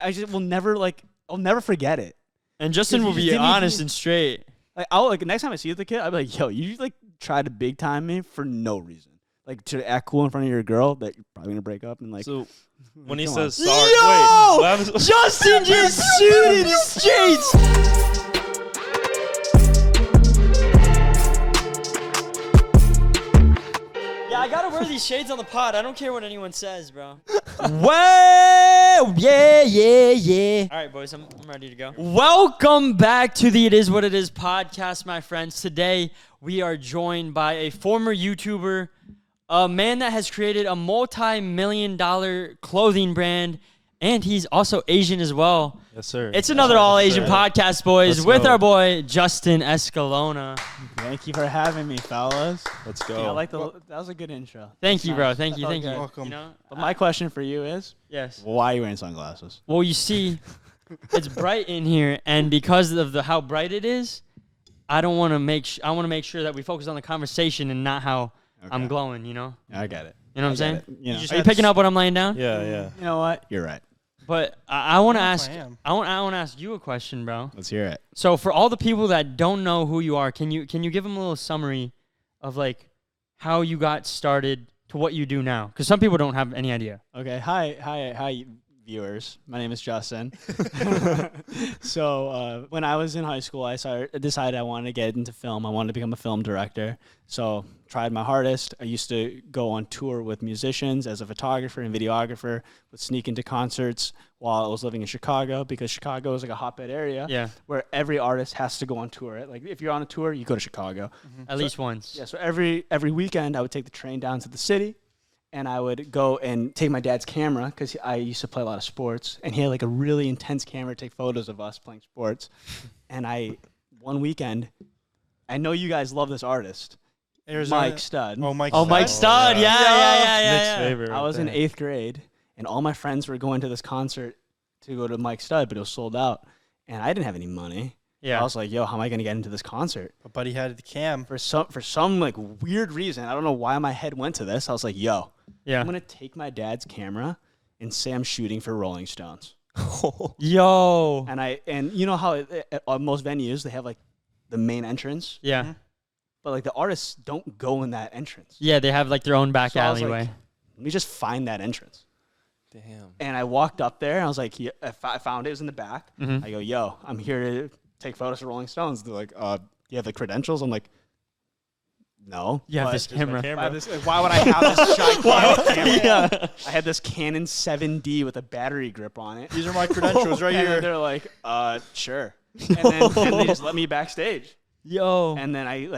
I just will never I'll never forget it. And Justin will be honest and straight. Like I'll next time I see the kid, I'll be like, yo, you try to big time me for no reason. Like to act cool in front of your girl that you're probably gonna break up and like. So when he says sorry, Yo! wait, Justin just shooting straight. Yeah, I gotta wear these shades on the pod. I don't care what anyone says, bro. Well, yeah. All right, boys, I'm ready to go. Welcome back to the It Is What It Is podcast, my friends. Today, we are joined by a former YouTuber, a man that has created a multi-million-dollar clothing brand, and he's also Asian as well. Yes, sir. It's another all-Asian podcast, boys, with our boy, Justin Escalona. Thank you for having me, fellas. Let's go. Yeah, that was a good intro. Thank you, bro. Nice. Thank you. Welcome. You know, But my question for you is, yes. why are you wearing sunglasses? Well, you see, it's bright in here, and because of how bright it is, I want to make sure that we focus on the conversation and not how I'm glowing. You know. I get it. You know what I'm saying? You know. Are you picking up what I'm laying down? Yeah. You know what? You're right. But I want to ask. I want to ask you a question, bro. Let's hear it. So for all the people that don't know who you are, can you give them a little summary of like how you got started to what you do now? Because some people don't have any idea. Okay. Hi, viewers. My name is Justin. So when I was in high school, I decided I wanted to get into film. I wanted to become a film director. So tried my hardest. I used to go on tour with musicians as a photographer and videographer, would sneak into concerts while I was living in Chicago, because Chicago is like a hotbed area where every artist has to go on tour. Like if you're on a tour, you go to Chicago. At least once. Yeah, so every weekend I would take the train down to the city, and I would go and take my dad's camera, because I used to play a lot of sports, and he had like a really intense camera to take photos of us playing sports. And one weekend, I know you guys love this artist, Mike Stud. Oh, Mike Stud. Yeah. Nick's favorite. I was in 8th grade, and all my friends were going to this concert to go to Mike Stud, but it was sold out, and I didn't have any money. Yeah. I was like, yo, how am I going to get into this concert? My buddy had the cam. For some like weird reason, I don't know why my head went to this. I was like, yo, I'm going to take my dad's camera and say I'm shooting for Rolling Stones. Yo. And you know how at most venues they have like the main entrance? Yeah. Mm-hmm. But like the artists don't go in that entrance. Yeah, they have like their own back So I was alleyway. like, let me just find that entrance. Damn. And I walked up there and I was like, I found it was in the back. Mhm. I go, yo, I'm here to take photos of Rolling Stones. They're like, you have the credentials? I'm like, no. You have but this camera. why would I have this giant camera? Yeah. I had this Canon 7D with a battery grip on it. These are my credentials right And here. they're like, sure. And they just let me backstage. Yo. And then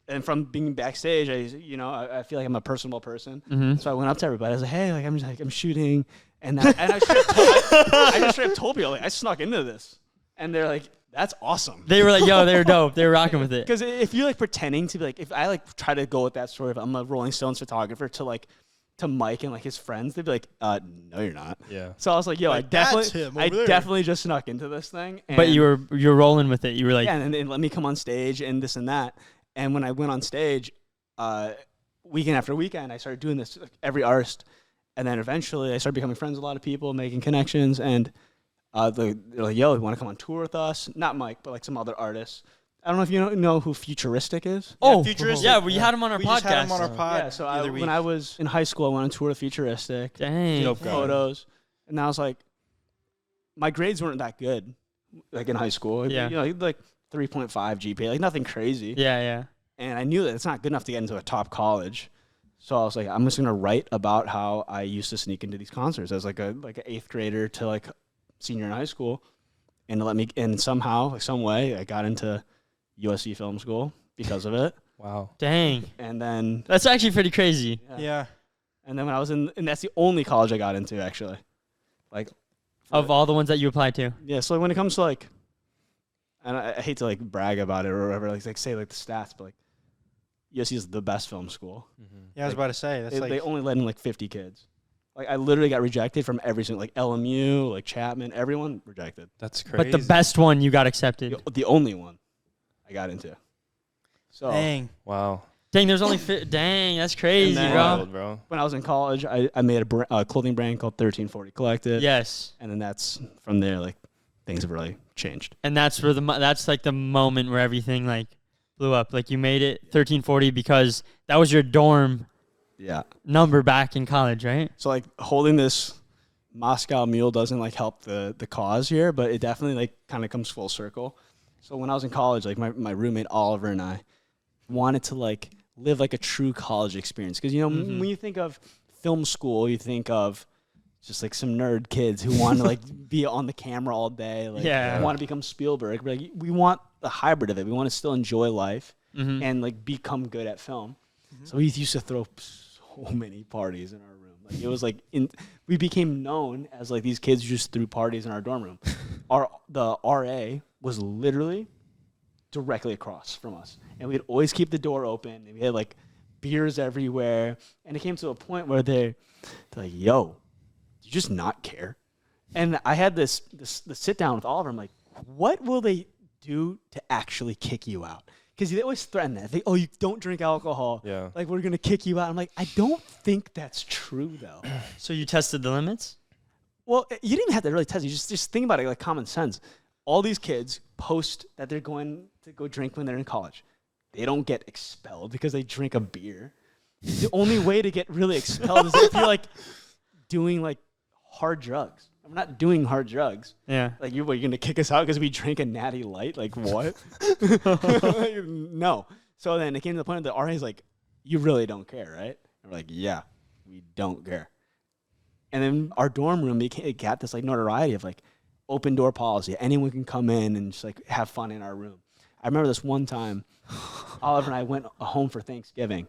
and from being backstage, I feel like I'm a personable person. Mhm. So I went up to everybody. I was like, hey, I'm shooting. And I just straight up told people, like, I snuck into this. And they're like, that's awesome. They were like, yo, they were dope. They were rocking with it. Because if you're like pretending to be like, if I like try to go with that story of I'm a Rolling Stones photographer to Mike and like his friends, they'd be like, no, you're not. Yeah. So I was like, yo, Like, I that's him over there. definitely just snuck into this thing. And But you're rolling with it. You were like, yeah, and let me come on stage and this and that. And when I went on stage, weekend after weekend, I started doing this like, every artist. And then eventually I started becoming friends with a lot of people, making connections. And they're like, yo, you want to come on tour with us? Not Mike, but like some other artists. I don't know if you know who Futuristic is. oh, Futuristic. yeah, we had him on our We podcast. just had him on our pod. Yeah, so when I was in high school, I went on tour with Futuristic. Dang. Dope guy. Photos. And I was like, my grades weren't that good, like in high school. Yeah. You know, like 3.5 GPA, like nothing crazy. Yeah. And I knew that it's not good enough to get into a top college. So I was like, I'm just gonna write about how I used to sneak into these concerts as like an 8th grader to like senior in high school, and somehow, like some way, I got into USC Film School because of it. Wow. Dang. And then That's actually pretty crazy. Yeah. And then when I was and that's the only college I got into actually, like Of all the ones that you applied to. yeah. So when it comes to like, and I hate to like brag about it or whatever, like say like the stats, but like USC is the best film school. Yeah, I was about to say. That's They only let in like 50 kids. Like I literally got rejected from every single, like LMU, like Chapman, everyone rejected. that's crazy. But the best one you got accepted. The only one I got into. So Dang. Wow. Dang, there's only dang, that's crazy, then- bro. Wild, bro. When I was in college, I made a clothing brand called 1340 Collective. Yes. And then that's from there, like, things have really changed. And that's where that's like the moment where everything like blew up. Like you made it 1340 because that was your dorm Yeah. number back in college, right? So, like, holding this Moscow Mule doesn't, like, help the cause here, but it definitely, like, kind of comes full circle. So when I was in college, like, my roommate Oliver and I wanted to, like, live, like, a true college experience. Because, you know, when you think of film school, you think of just, like, some nerd kids who want to, like, be on the camera all day. Like, want to become Spielberg. But, like, we want a hybrid of it. We want to still enjoy life and, like, become good at film. So we used to throw so many parties in our room. Like, it was like we became known as like these kids who just threw parties in our dorm room. The RA was literally directly across from us, and we'd always keep the door open. And we had like beers everywhere, and it came to a point where they're like, "Yo, do you just not care?" And I had this sit down with Oliver. I'm like, "What will they do to actually kick you out?" Because they always threaten that. They, you don't drink alcohol. Yeah. Like, we're going to kick you out. I'm like, I don't think that's true, though. So you tested the limits? Well, you didn't even have to really test it. You just think about it like common sense. All these kids post that they're going to go drink when they're in college. They don't get expelled because they drink a beer. The only way to get really expelled is if you're, like, doing, like, hard drugs. I'm not doing hard drugs. Yeah. Like, you're going to kick us out because we drank a Natty Light? Like, what? Like, no. So then it came to the point that the RA's like, you really don't care, right? And we're like, yeah, we don't care. And then our dorm room, it got this, like, notoriety of, like, open door policy. Anyone can come in and just, like, have fun in our room. I remember this one time, Oliver and I went home for Thanksgiving,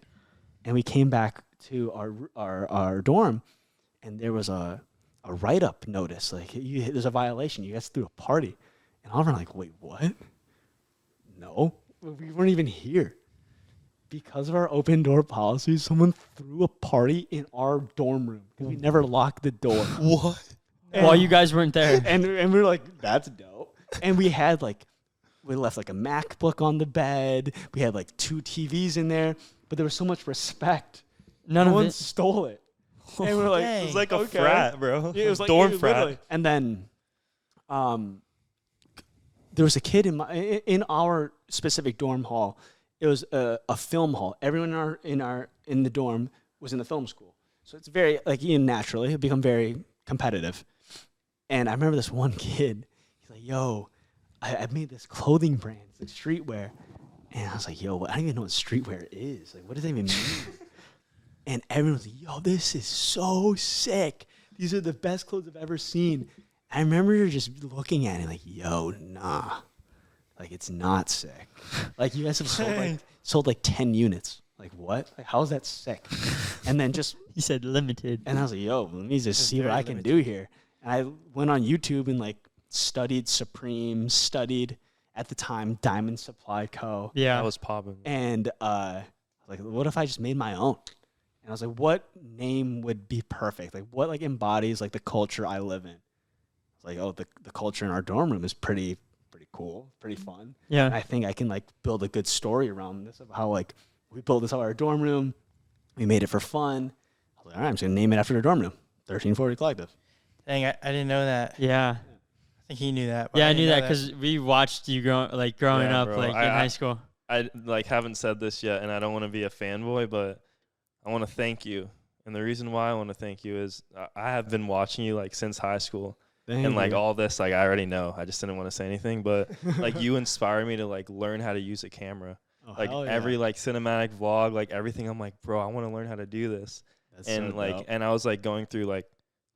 and we came back to our dorm, and there was a write-up notice. Like, there's a violation. You guys threw a party. And Oliver and I were like, wait, what? No, we weren't even here. Because of our open door policy, someone threw a party in our dorm room because we never locked the door. What? While you guys weren't there. And we were like, that's dope. And we had, like, we left, like, a MacBook on the bed. We had, like, 2 TVs in there. But there was so much respect. None no of one it. stole it. And we were like, It was like a okay. frat, bro. Yeah, it was like dorm it was frat. literally. And then, there was a kid in our specific dorm hall. It was a film hall. Everyone in the dorm was in the film school, so it's very, like, naturally it become very competitive. And I remember this one kid. He's like, "Yo, I made this clothing brand. It's like streetwear." And I was like, "Yo, I don't even know what streetwear is. Like, what does that even mean?" And everyone was like, "Yo, this is so sick. These are the best clothes I've ever seen." I remember just looking at it like, "Yo, nah. Like, it's not sick. Like, you guys have sold like 10 units. Like, what? Like, how is that sick?" And then just, He said limited. and I was like, "Yo, let me just see what very I can do here." And I went on YouTube and, like, studied Supreme, studied, at the time, Diamond Supply Co. Yeah. That was popping. And I was like, what if I just made my own? And I was like, what name would be perfect? Like, what, like, embodies, like, the culture I live in? I was like, oh, the culture in our dorm room is pretty cool, pretty fun. Yeah. And I think I can, like, build a good story around this of how, like, we built this out of our dorm room. We made it for fun. I was like, all right, I'm just going to name it after the dorm room, 1340 Collective. Dang, I didn't know that. Yeah. I think he knew that. but Yeah, I didn't knew know that because we watched you growing Yeah, up, bro. like, in high school. I like haven't said this yet, and I don't want to be a fanboy, but I want to thank you. And the reason why I want to thank you is I have been watching you, like, since high school. And, like, all this, like, I already know. I just didn't want to say anything. But, like, you inspire me to, like, learn how to use a camera. Like, every, like, cinematic vlog, like, everything, I'm like, bro, I want to learn how to do this. That's And, so like, dope. and I was, like, going through, like,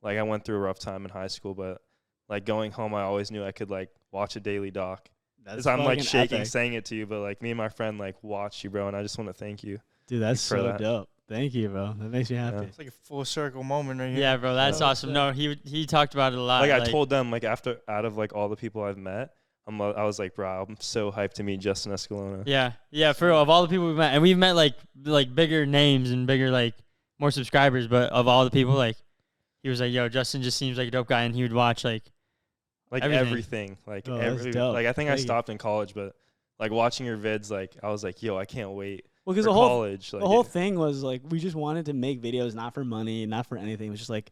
I went through a rough time in high school. But, like, going home, I always knew I could, like, watch a daily doc. That's I'm, like, fucking shaking epic. saying it to you. But, like, me and my friend, like, watched you, bro. And I just want to thank you. Dude, that's for so that. dope. Thank you, bro. That makes me happy. Yeah. It's like a full circle moment right here. Yeah, bro, that's Yeah. awesome. No, he talked about it a lot. Like, I told them, like, after out of, like, all the people I've met, I was like, bro, I'm so hyped to meet Justin Escalona. Yeah, for real, of all the people we've met, and we've met like bigger names and bigger, like, more subscribers, but of all the people, like, he was like, yo, Justin just seems like a dope guy, and he would watch, like everything. Like, Oh, that's dope. like, I think I Thank you. stopped in college, but, like, watching your vids, like, I was like, yo, I can't wait Well, because for the whole college. Like, the whole thing was like we just wanted to make videos, not for money, not for anything. It was just like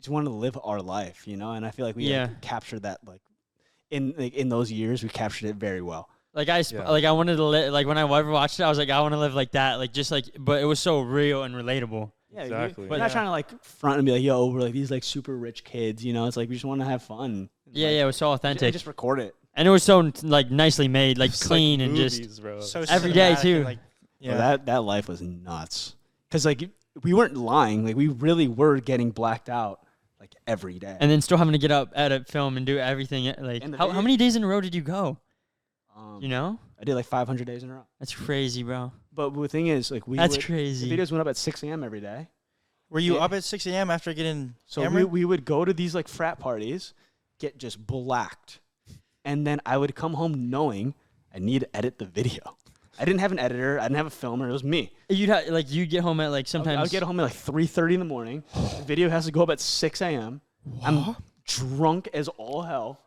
just wanted to live our life, you know. And I feel like we captured that like in those years we captured it very well. Like I wanted to like when I ever watched it, I was like I want to live like that, like just like, but it was so real and relatable. Yeah, exactly. We're not trying to like front and be like, yo, we're like these like super rich kids, you know. It's like we just want to have fun. Yeah, like, it was so authentic. Just record it. And it was so like nicely made, like clean like and movies, just bro. So every day cinematic too. and, like, Well, that life was nuts. Cause like we weren't lying, like we really were getting blacked out like every day. And then still having to get up, edit, film, and do everything. Like how many days in a row did you go? You know, I did like 500 days in a row. That's crazy, bro. But the thing is, like crazy. The videos went up at 6 a.m. every day. Were you up at 6 a.m. after getting So we would go to these like frat parties, get just blacked, and then I would come home knowing I need to edit the video. I didn't have an editor. I didn't have a filmer. It was me. You'd get home at like sometimes. I would get home at like 3:30 in the morning. The video has to go up at 6 a.m. I'm drunk as all hell,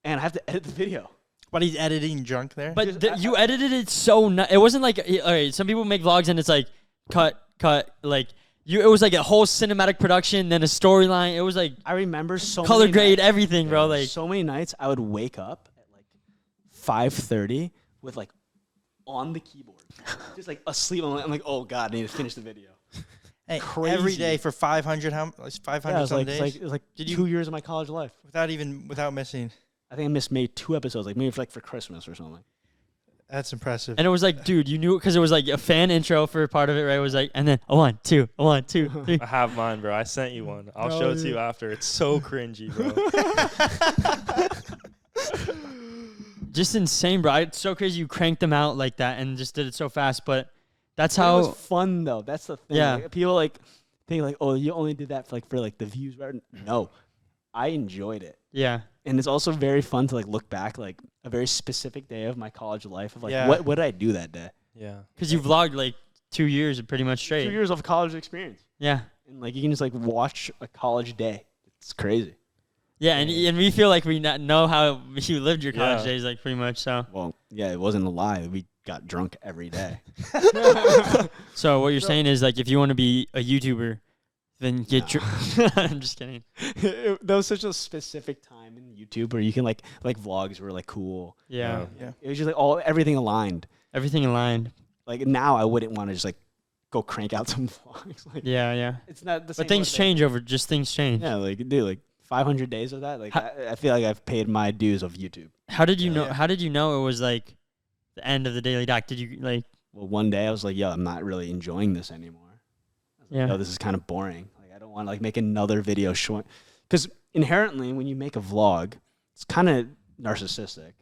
and I have to edit the video. But he's editing drunk there. But you edited it so it wasn't like all right. Some people make vlogs and it's like cut like it was like a whole cinematic production, then a storyline. It was like I remember so color many grade nights, everything, bro. Like so many nights I would wake up at like 5:30 with like on the keyboard, just like asleep. I'm like, oh god, I need to finish the video. Hey, Crazy. every day for 500 some days. It was like 2 years of my college life without missing. I think I missed maybe 2 episodes, like maybe for Christmas or something. That's impressive. and it was like, dude, you knew it because it was like a fan intro for part of it, right? It was like, and then a 1, 2, 1, 2, 3. I have mine, bro. I sent you one. I'll show it to you after. It's so cringy, bro. Just insane, bro. It's so crazy you cranked them out like that and just did it so fast. But that's It how was fun though. That's the thing. Yeah. Like, people like think like, oh, you only did that for the views. Right? No, I enjoyed it. Yeah. And it's also very fun to like look back like a very specific day of my college life of like Yeah. what did I do that day? Yeah. Because you vlogged like 2 years pretty much straight. 2 years of college experience. Yeah. And like you can just like watch a college day. It's crazy. Yeah, and we feel like we know how you lived your college Yeah. days, like pretty much. So Well, yeah, it wasn't a lie. We got drunk every day. so what you're saying is like if you want to be a YouTuber, then get I'm just kidding. That was such a specific time in YouTube where you can like vlogs were like cool. Yeah. Yeah. It was just like everything aligned. Everything aligned. Like now I wouldn't want to just like go crank out some vlogs. Like Yeah. it's not the same. But things way. change things change. Yeah, like dude, like 500 days of that. Like I feel like I've paid my dues of YouTube. How did you know? Yeah. How did you know it was like the end of the daily doc? Did you like? Well, one day I was like, yo, I'm not really enjoying this anymore. I was like, Yeah. yo, this is kind of boring. Like I don't want to like make another video showing, because inherently when you make a vlog, it's kind of narcissistic.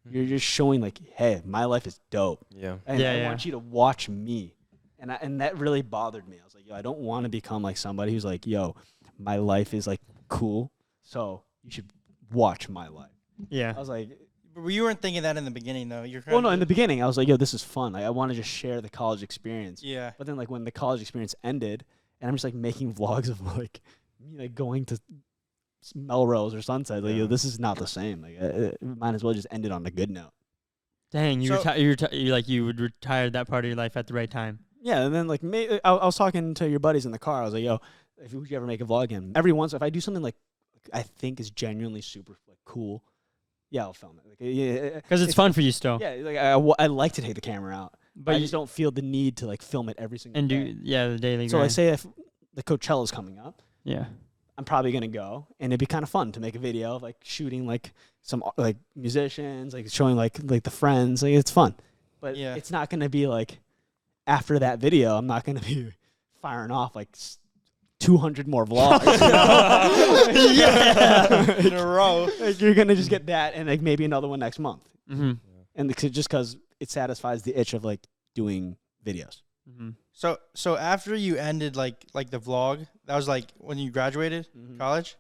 You're just showing like, hey, my life is dope. Yeah. And Yeah, I yeah. want you to watch me. And that really bothered me. I was like, yo, I don't want to become like somebody who's like, yo, my life is like cool, so you should watch my life. Yeah. I was like, But you weren't thinking that in the beginning, though. well, no, in the beginning, I was like, yo, this is fun. Like, I want to just share the college experience. Yeah. But then, like, when the college experience ended, and I'm just like making vlogs of like me like going to Melrose or Sunset, like, yo, this is not the same. Like, might as well just end it on a good note. Dang, you So- you would retire that part of your life at the right time. Yeah, and then like I was talking to your buddies in the car. I was like, "Yo, would you ever make a vlog again?" Every once, if I do something like I think is genuinely super like cool, yeah, I'll film it. Like, yeah, Because it's fun for you still. Yeah, like I like to take the camera out, but I you just don't feel the need to like film it every single and day. do the daily. So I grind. say if the Coachella's coming up, Yeah. I'm probably gonna go, and it'd be kind of fun to make a video of like shooting like some like musicians, like showing like the friends. Like it's fun, but Yeah. it's not gonna be like after that video. I'm not gonna be firing off like 200 more vlogs. You know? Yeah. In a row. Like, you're gonna just get that, and like maybe another one next month, Mm-hmm. and just because it satisfies the itch of like doing videos. Mm-hmm. So after you ended like the vlog, that was like when you graduated college.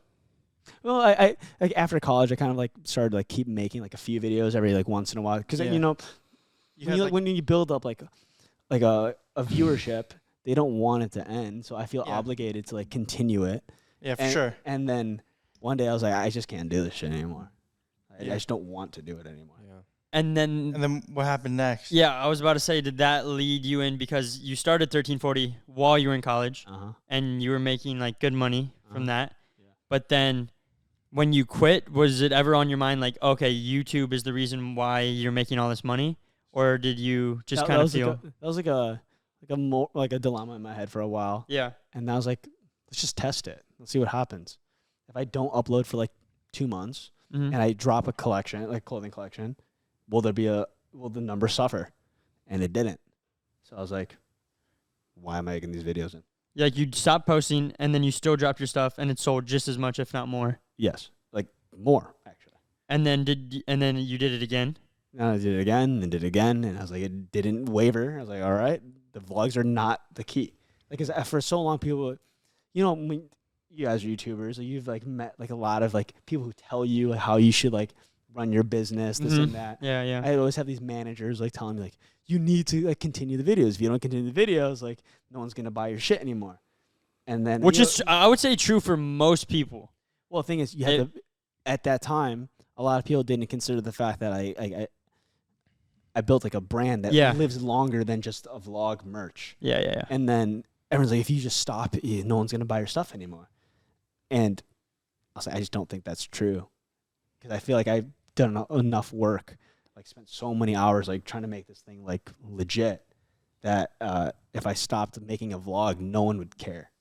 Well, I like after college, I kind of like started like keep making like a few videos every like once in a while, because Yeah. you know You had, like- when you build up like a viewership, they don't want it to end, so I feel Yeah. obligated to like continue it. Yeah, for and, sure. And then one day I was like, I just can't do this shit anymore. I Yeah. just don't want to do it anymore. Yeah. And then what happened next? Yeah, I was about to say, did that lead you in because you started 1340 while you were in college, and you were making like good money from that, but then when you quit, was it ever on your mind like, okay, YouTube is the reason why you're making all this money, or did you just kind of feel that was like a dilemma in my head for a while? Yeah, and I was like, let's just test it. Let's see what happens. If I don't upload for like 2 months and I drop a collection, like clothing collection, will the numbers suffer? And it didn't. So I was like, why am I making these videos? Yeah, like you stopped posting and then you still dropped your stuff and it sold just as much, if not more. Yes, like more actually. And then you did it again. And I did it again and did it again, and I was like, it didn't waver. I was like, all right, the vlogs are not the key. Like, 'cause for so long, people, when you guys are YouTubers, like, you've like met like a lot of like people who tell you how you should like run your business, this and that. Yeah, yeah. I always have these managers like telling me like, you need to like continue the videos. If you don't continue the videos, like no one's gonna buy your shit anymore. And then which is I would say true for most people. Well, the thing is, you had to, at that time, a lot of people didn't consider the fact that I built like a brand that lives longer than just a vlog merch. Yeah, yeah, yeah. And then everyone's like, if you just stop, no one's gonna buy your stuff anymore. And I was like, I just don't think that's true, because I feel like I've done enough work, like spent so many hours like trying to make this thing like legit, that if I stopped making a vlog, no one would care.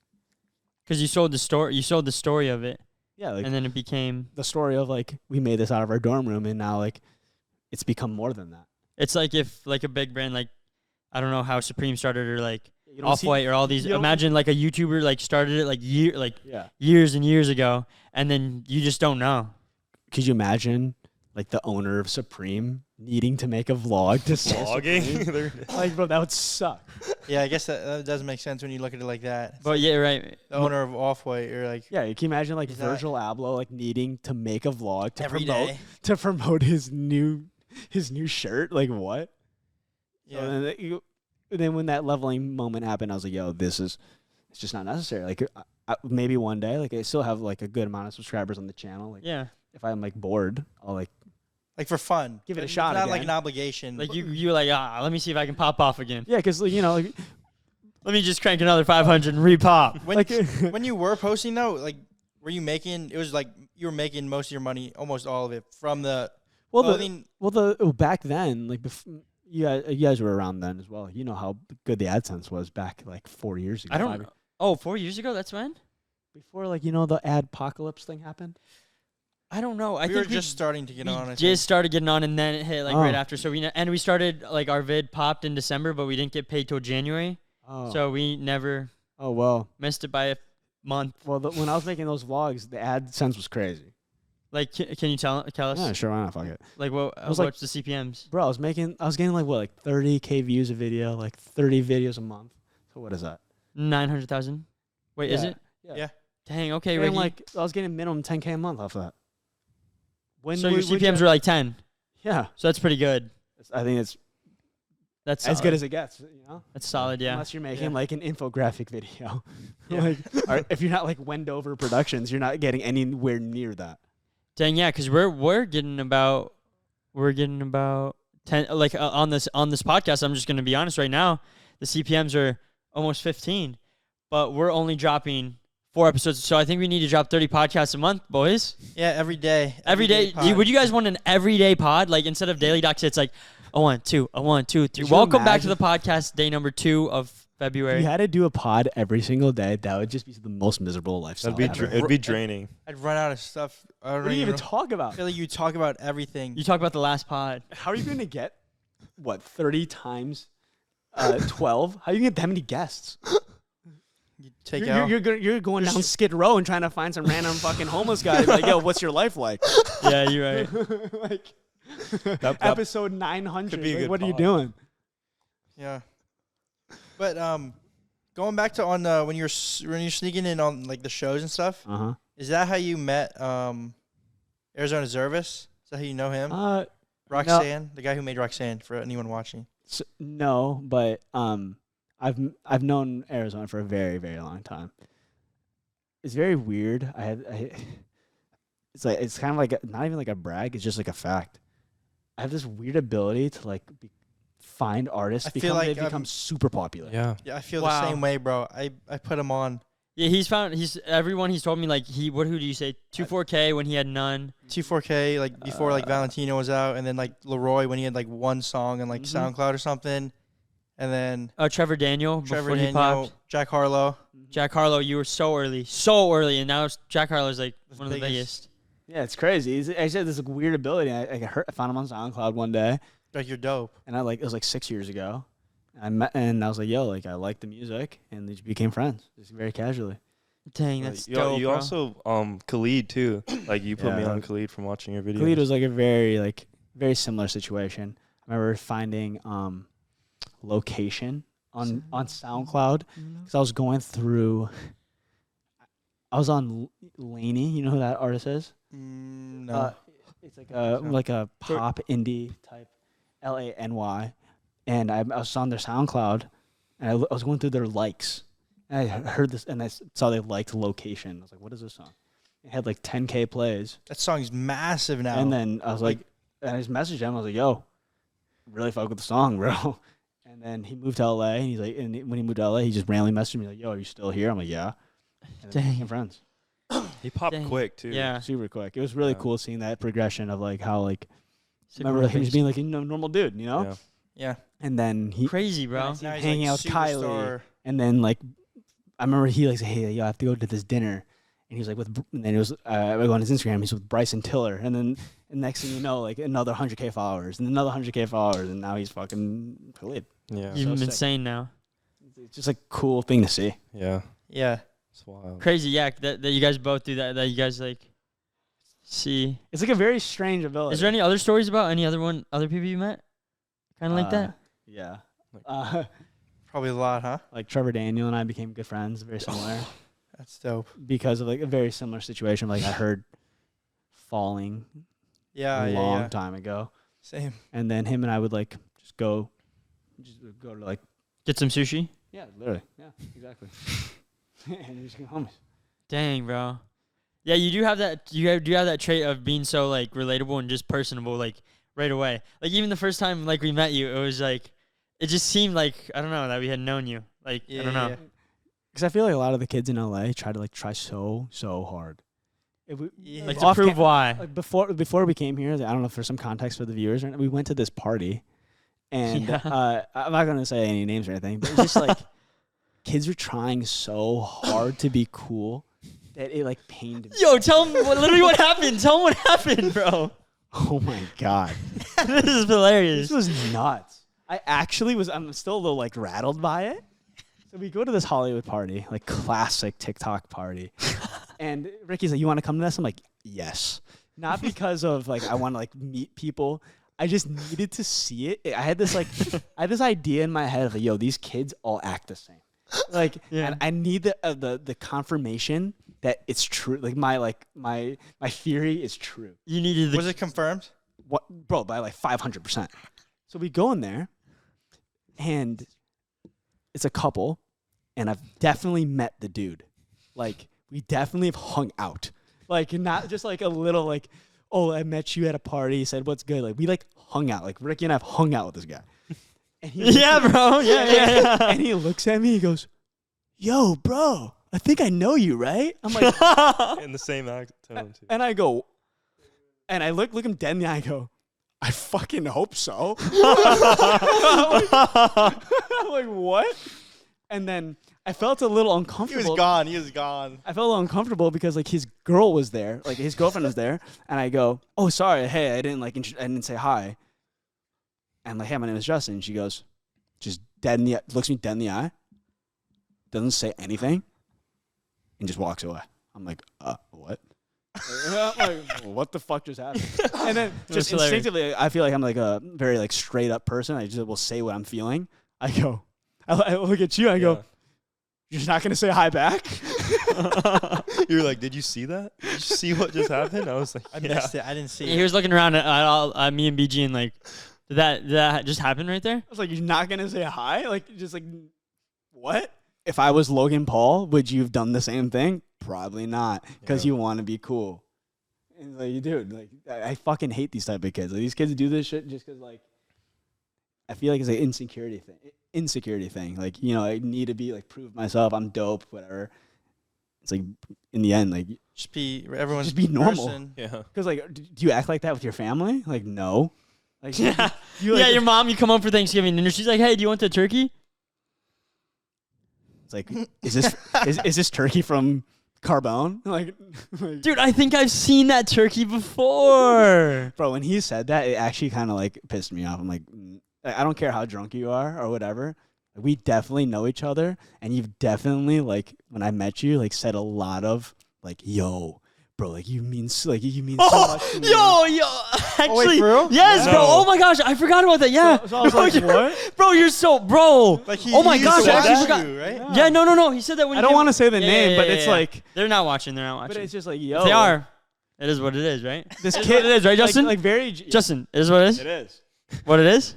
Because you sold the story. You sold the story of it. Yeah, like, and then it became the story of like we made this out of our dorm room, and now like it's become more than that. It's like if like a big brand, like I don't know how Supreme started, or like Off-White or all these. Imagine like a YouTuber like started it like years and years ago, and then you just don't know. Could you imagine like the owner of Supreme needing to make a vlog to sell Supreme? Like, bro, that would suck. Yeah, I guess that does make sense when you look at it like that. It's but like yeah, right. The owner of Off-White, or like, yeah, you can imagine like Virgil Abloh like needing to make a vlog to promote his new shirt. Like, what? Yeah. So then when that leveling moment happened, I was like, yo, it's just not necessary. Like, maybe one day, like I still have like a good amount of subscribers on the channel. Like, yeah, if I'm like bored, I'll like for fun, give it a shot. Not again. like an obligation. Like you like let me see if I can pop off again. Yeah, because like, let me just crank another 500 and repop. When you were posting though, like, were you making? It was like you were making most of your money, almost all of it, from the clothing. Back then, like you guys were around then as well. You know how good the AdSense was back like 4 years ago. I don't know. Oh, 4 years ago? That's when? Before like the adpocalypse thing happened. I don't know. We were just starting to get on. Just started getting on, and then it hit like right after. So we started like our vid popped in December, but we didn't get paid till January. Oh. So we never. Oh well. Missed it by a month. Well, when I was making those vlogs, the AdSense was crazy. Like, can you tell us? Yeah, sure. Why not? Fuck it. Like, what's like, the CPMs? Bro, I was getting like 30K views a video, like 30 videos a month. So what is that? 900,000. Wait, is it? Yeah. Dang. Okay. And like I was getting minimum 10K a month off of that. So your CPMs were like 10. Yeah. So that's pretty good. I think that's solid. As good as it gets. That's solid. Yeah. Unless you're making like an infographic video, like if you're not like Wendover Productions, you're not getting anywhere near that. Dang, yeah, because we're getting about 10 like on this podcast. I'm just gonna be honest right now. The CPMs are almost 15, but we're only dropping 4 episodes. So I think we need to drop 30 podcasts a month, boys. Yeah, every day. Every day. Would you guys want an everyday pod? Like instead of daily docs, it's like a 1, 2, a 1, 2, 3. Welcome back to the podcast, day number 2 of February. If you had to do a pod every single day, that would just be the most miserable lifestyle. It'd be draining. I'd run out of stuff. What do you even talk about? I feel like you talk about everything. You talk about the last pod. How are you going to get, 30 times 12? How are you going to get that many guests? You take you're going down Skid Row and trying to find some random fucking homeless guy. Like, yo, what's your life like? Yeah, you're right. Like, episode 900. Like, what are you doing? Yeah. But going back to when you're sneaking in on like the shows and stuff, is that how you met Arizona Zervis? Is that how you know him? Roxanne, the guy who made Roxanne, for anyone watching. No, but I've known Arizona for a very, very long time. It's very weird. It's kind of like not even like a brag. It's just like a fact. I have this weird ability to like find artists I feel because like they become super popular. Yeah. Yeah, I feel Wow. the same way, bro. I put him on Yeah, he's everyone he's told me like who do you say 24K when he had none. 2-4K like before like Valentino was out, and then like Leroy when he had like one song on like SoundCloud or something, and then Trevor Daniel before he popped. Jack Harlow. Jack Harlow, you were so early, and now Jack Harlow's like one of the biggest. Yeah, it's crazy. I said this like weird ability. I found him on SoundCloud one day, Like you're dope. and it was like 6 years ago. And I was like, yo, like I like the music, and they just became friends, just very casually. Dang, that's you dope, you bro. also Khalid too. Like you put me Yeah. on Khalid from watching your videos. Khalid was like a very similar situation. I remember finding location on SoundCloud because I was going through. I was on Laney. You know who that artist is? No. It's like a pop indie type, Lany, and I was on their SoundCloud, and I was going through their likes, and I heard this, and I saw they liked Location. I was like, "What is this song?" It had like 10K plays, That song's massive now. and then I was like, and I just messaged him. I was like, "Yo, really fuck with the song, bro." And then he moved to LA, and he's like, and when he moved to LA, he just randomly messaged me like, "Yo, are you still here?" I'm like, "Yeah." And then we became friends. He popped Dang. quick too. Yeah. Super quick. It was really Yeah. cool seeing that progression of like how like Sick remember him motivation. just being like a normal dude, you know? Yeah. yeah. And then he Crazy, bro. Now he's like hanging out with Kylie. superstar. And then like I remember he like said, "Hey, yo, I have to go to this dinner." And he was like and then it was I go on his Instagram, he's with Bryson Tiller. And then the next thing you know, like another 100K followers and another 100K followers, and now he's fucking Khalid. Yeah. You've So been sick. insane now. It's just like a cool thing to see. Yeah. Yeah. It's wild. Crazy, yeah. That you guys both do that. That you guys like see. It's like a very strange ability. Is there any other stories about any other people you met? Kind of like that. Yeah. Probably a lot, huh? Like Trevor Daniel and I became good friends, very similar. That's dope. Because of like a very similar situation. Like I heard Falling Yeah, a yeah, long yeah. time ago, Same. and then him and I would like just go to like Get some sushi. literally exactly, and just get homies. Dang, bro. Yeah, you do have that. Do have that trait of being so like relatable and just personable, like right away. Like even the first time like we met you, it was like it just seemed like I don't know that we had known you. Like I don't know. Yeah. Because I feel like a lot of the kids in LA try so hard. Yeah. Like to prove why. Like before we came here, I don't know if there's some context for the viewers. We went to this party, and Yeah. I'm not gonna say any names or anything, but it's just like kids were trying so hard to be cool that it like pained me. Yo, tell them literally what happened. Tell them what happened, bro. Oh my god, This is hilarious. this was nuts. I'm still a little like rattled by it. So we go to this Hollywood party, like classic TikTok party. And Ricky's like, "You want to come to this?" I'm like, "Yes." Not because of like I want to like meet people. I just needed to see it. I had this idea in my head of like, yo, these kids all act the same. Like, Yeah. and I need the confirmation that it's true. Like my theory is true. You needed the Was it confirmed? What, bro? By like 500%. So we go in there, and it's a couple, and I've definitely met the dude. Like, we definitely have hung out. Like, not just like a little like, "Oh, I met you at a party, said what's good." Like, we like hung out. Like, Ricky and I have hung out with this guy. And he Yeah, bro. Yeah. And he looks at me, he goes, "Yo, bro, I think I know you, right?" I'm like, In the same tone too. and I go, and I look him dead in the eye, I go, "I fucking hope so." I'm like, "What?" And then I felt a little He uncomfortable. was gone. He was gone. I felt a little uncomfortable because like his girl was there, like his girlfriend was there, and I go, "Oh, sorry, hey, I didn't I didn't say hi." And like, "Hey, my name is Justin." And she goes, just looks me dead in the eye, doesn't say anything, and just walks away. I'm like, what? I'm like, what the fuck just happened? And then just hilarious. instinctively, I feel like I'm like a very like straight up person. I just will say what I'm feeling. I go, I look at you, I go, "You're just not gonna say hi back?" You're like, "Did you see that? Did you see what just happened?" I was like, I "Yeah." missed it. I didn't see He it. was looking around at me and BG and like, did that just happen right there? I was like, "You're not gonna say hi?" Like, just like, what? If I was Logan Paul, would you have done the same thing? Probably not, because Yeah. you want to be cool. And like, dude, like I fucking hate these type of kids. Like these kids do this shit just because like I feel like it's an insecurity thing. Like, you know, I need to be like prove myself. I'm dope, whatever. It's like in the end, like just be everyone's just be normal. person. Yeah. Because like, do you act like that with your family? Like, no. Like, Yeah, you, like, your mom. You come home for Thanksgiving and she's like, "Hey, do you want the turkey?" It's like, is this turkey from Carbone? Like, Dude, I think I've seen that turkey before. bro, when he said that, it actually kind of like pissed me off. I'm like, I don't care how drunk you are or whatever. We definitely know each other, and you've definitely like when I met you, like said a lot of like, yo, bro, like you mean so much to me. Yo, actually, wait, for real? yes, No. bro. Oh my gosh, I forgot about that. Yeah, So I was like, what? Bro, you're so, bro. Like Oh my he gosh, used I to actually watch forgot. you, right? Yeah, no. He said that when I don't want to say the Yeah, name, yeah, but yeah, it's yeah. like, they're not watching. They're not but watching. it's just like, If yo, they are. It is what it is, right? This It is kid, what it is, right, Justin? Like very, Justin, it is what it is. It is. What it is?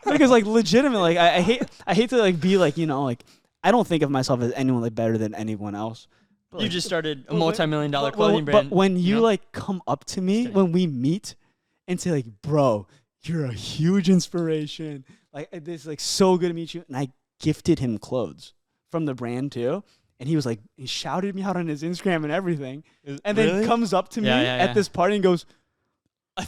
Because like legitimately, like I hate to like be like, you know, like I don't think of myself as anyone like better than anyone else. But, You like, just started a well, multi-million-dollar but- clothing brand. But when you know? like come up to me Just when we meet and say like, bro, you're a huge inspiration. Like this like so good to meet you. And I gifted him clothes from the brand too. And he was like, he shouted me out on his Instagram and everything. And then Really? comes up to me Yeah, yeah, yeah. at this party and goes, I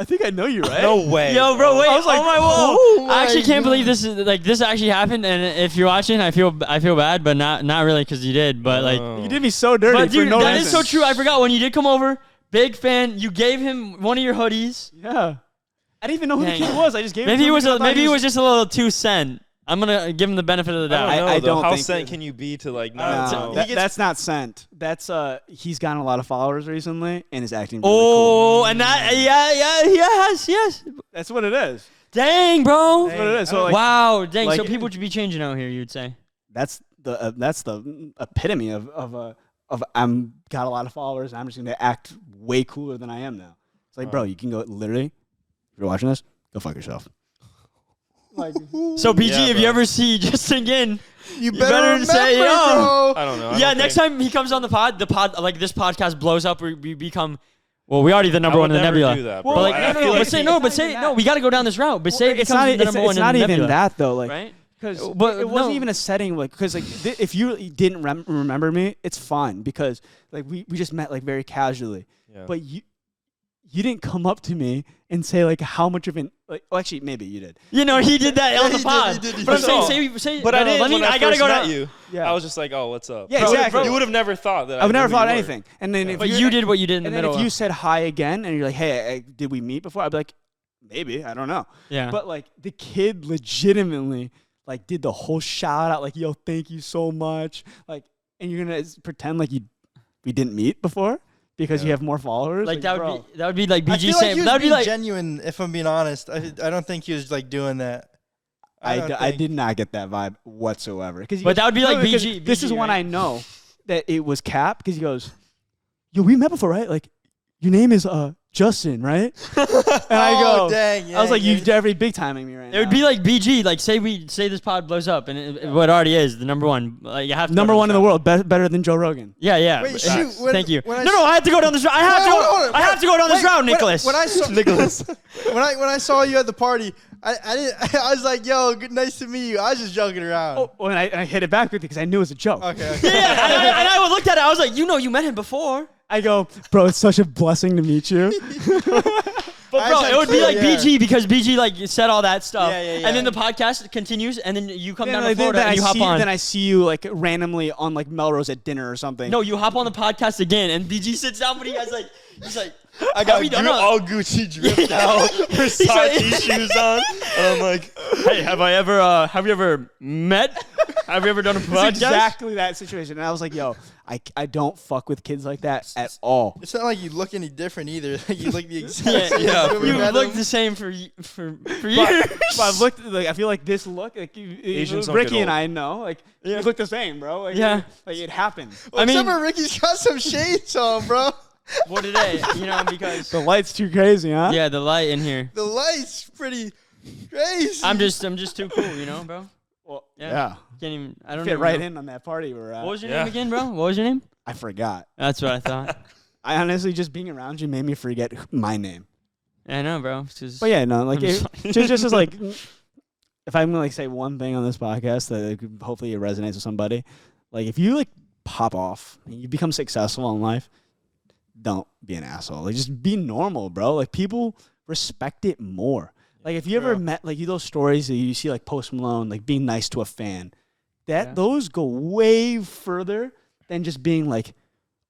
think I know you, right? No way. Yo, bro, wait. I was like, oh my, oh whoa. I actually my can't believe this is like this actually happened. And if you're watching, I feel bad, but not really because you did. But like, You did me so dirty but dude, for no that reason. is so true. I forgot when you did come over. Big fan. You gave him one of your hoodies. Yeah. I didn't even know who Dang. the kid was. I just gave Maybe it he to was him because I thought maybe he was just a little 2 cent. I'm gonna give him the benefit of the doubt. I don't know. I though. don't How think sent it- can you be to like No, not know? that's not sent. That's he's gotten a lot of followers recently and is acting really Oh, cool. and that yes. That's what it is. Dang, bro. That's what it is. So like, Wow, dang. So like- people should be changing out here. You'd say. that's the epitome of I'm got a lot of followers and I'm just gonna act way cooler than I am now. It's like, bro, you can go literally. If you're watching this, go fuck yourself. Like, So BG, Yeah, if you bro. ever see Justin again, You better better remember, say, yo. bro. I don't know. I yeah, don't next think- time he comes on the pod like this podcast blows up, we become. Well, we already the number I one would in the never Nebula. do that, bro. Well, But like, I no, feel but like say it's no, not but say even no. that. We got to go down this route. But say it it's becomes not the number one it's in not the even Nebula, that though. Like, right? because But it wasn't no. even a setting like because like if you didn't remember me, it's fine because like we just met like very casually. Yeah. But you didn't come up to me and say like how much of an like. Oh, actually, maybe you did. You know, he did that on he the did, pod. he did, he But I'm did. saying, say. But I no, didn't. Let me. When I gotta first go met down. you. Yeah. I was just like, oh, what's up? Yeah, Bro, exactly. You would have never thought that. I would never knew thought you were. anything. And then if But you did what you did in the and then middle. if you said hi again and you're like, hey, did we meet before? I'd be like, maybe. I don't know. Yeah. But like the kid legitimately like did the whole shout out like, yo, thank you so much. Like, and you're gonna pretend like we didn't meet before because you Yeah. have more followers. like bro. that would be like I BG feel like saying he was that would be being like genuine. If I'm being honest, I don't think he was like doing that. I did not get that vibe whatsoever. But that would be like because BG. This is when right? I know that it was Cap because he goes, yo, we met before, right? Like, your name is Justin, right? And I go, dang, I was like, yeah. you definitely big timing me right now. It would be like BG. Like say this pod blows up and what already is the number one. Like you have to go number down one in this the route. world, better than Joe Rogan. Yeah, yeah. Wait, but- shoot, when- Thank you. when I No, I had to go down this route. I have to go down this route, Nicholas. When I saw Nicholas. when I saw you at the party, I didn't. I was like, "Yo, good, nice to meet you." I was just joking around. Oh, and I hit it back with it because I knew it was a joke. Okay. yeah, and I looked at it. I was like, you met him before. I go, bro, it's such a blessing to meet you. But I bro, said it would be too, like yeah. BG because BG like said all that stuff. Yeah, yeah, yeah. And then the podcast continues, and then you come Then, down to like, Florida and you hop on. Then I see you like randomly on like Melrose at dinner or something. No, you hop on the podcast again, and BG sits down, but he's like, I got we done all Gucci dripped out, Versace like- shoes on. And I'm like, hey, have you ever met? Have you ever done a it's podcast? exactly that situation. And I was like, yo, I don't fuck with kids like that at all. It's not like you look any different either. Like you look the exact same. Yeah, when we you met looked him. the same for years. But I've looked like I feel like this look like Asians don't Ricky get and old. I know like Yeah. you look the same, bro. Like, Yeah. like it happened. Well, I mean- except for Ricky's got some shades on, bro. What today? Because The light's too crazy, huh? yeah, the light in here. The light's pretty crazy. I'm just too cool, bro. Well, Yeah. yeah. Can't even. I don't Fit know. right in on that party we're at. What was your Yeah. name again, bro? What was your name? I forgot. That's what I thought. I honestly, just being around you made me forget my name. I know, bro. But yeah, no, like just as like, if I'm gonna like say one thing on this podcast that like, hopefully it resonates with somebody, like if you like pop off and you become successful in life, don't be an asshole. Like just be normal, bro. Like people respect it more. Like if you ever met like those stories that you see like Post Malone like being nice to a fan, those go way further than just being like,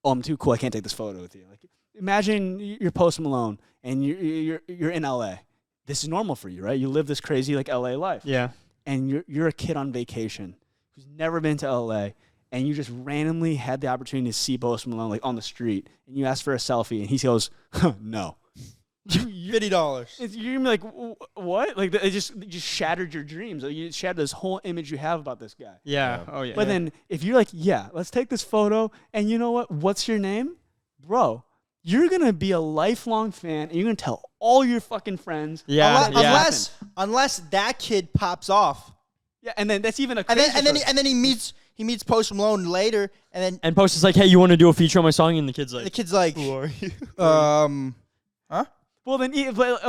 oh, I'm too cool, I can't take this photo with you. Like imagine you're Post Malone and you're in LA. This is normal for you, right? You live this crazy like LA life. Yeah. And you're a kid on vacation who's never been to LA, and you just randomly had the opportunity to see Post Malone like on the street, and you ask for a selfie, and he goes, no. $50. You're gonna be like, what? Like it just shattered your dreams. Like, you shattered this whole image you have about this guy. Yeah. Oh yeah. But then if you're like, yeah, let's take this photo, and you know what? What's your name, bro? You're gonna be a lifelong fan, and you're gonna tell all your fucking friends. Yeah. Unless that kid pops off. Yeah, and then that's even a crazy and then he meets Post Malone later, and Post is like, hey, you want to do a feature on my song? And the kid's like, who are you? Huh? Well, then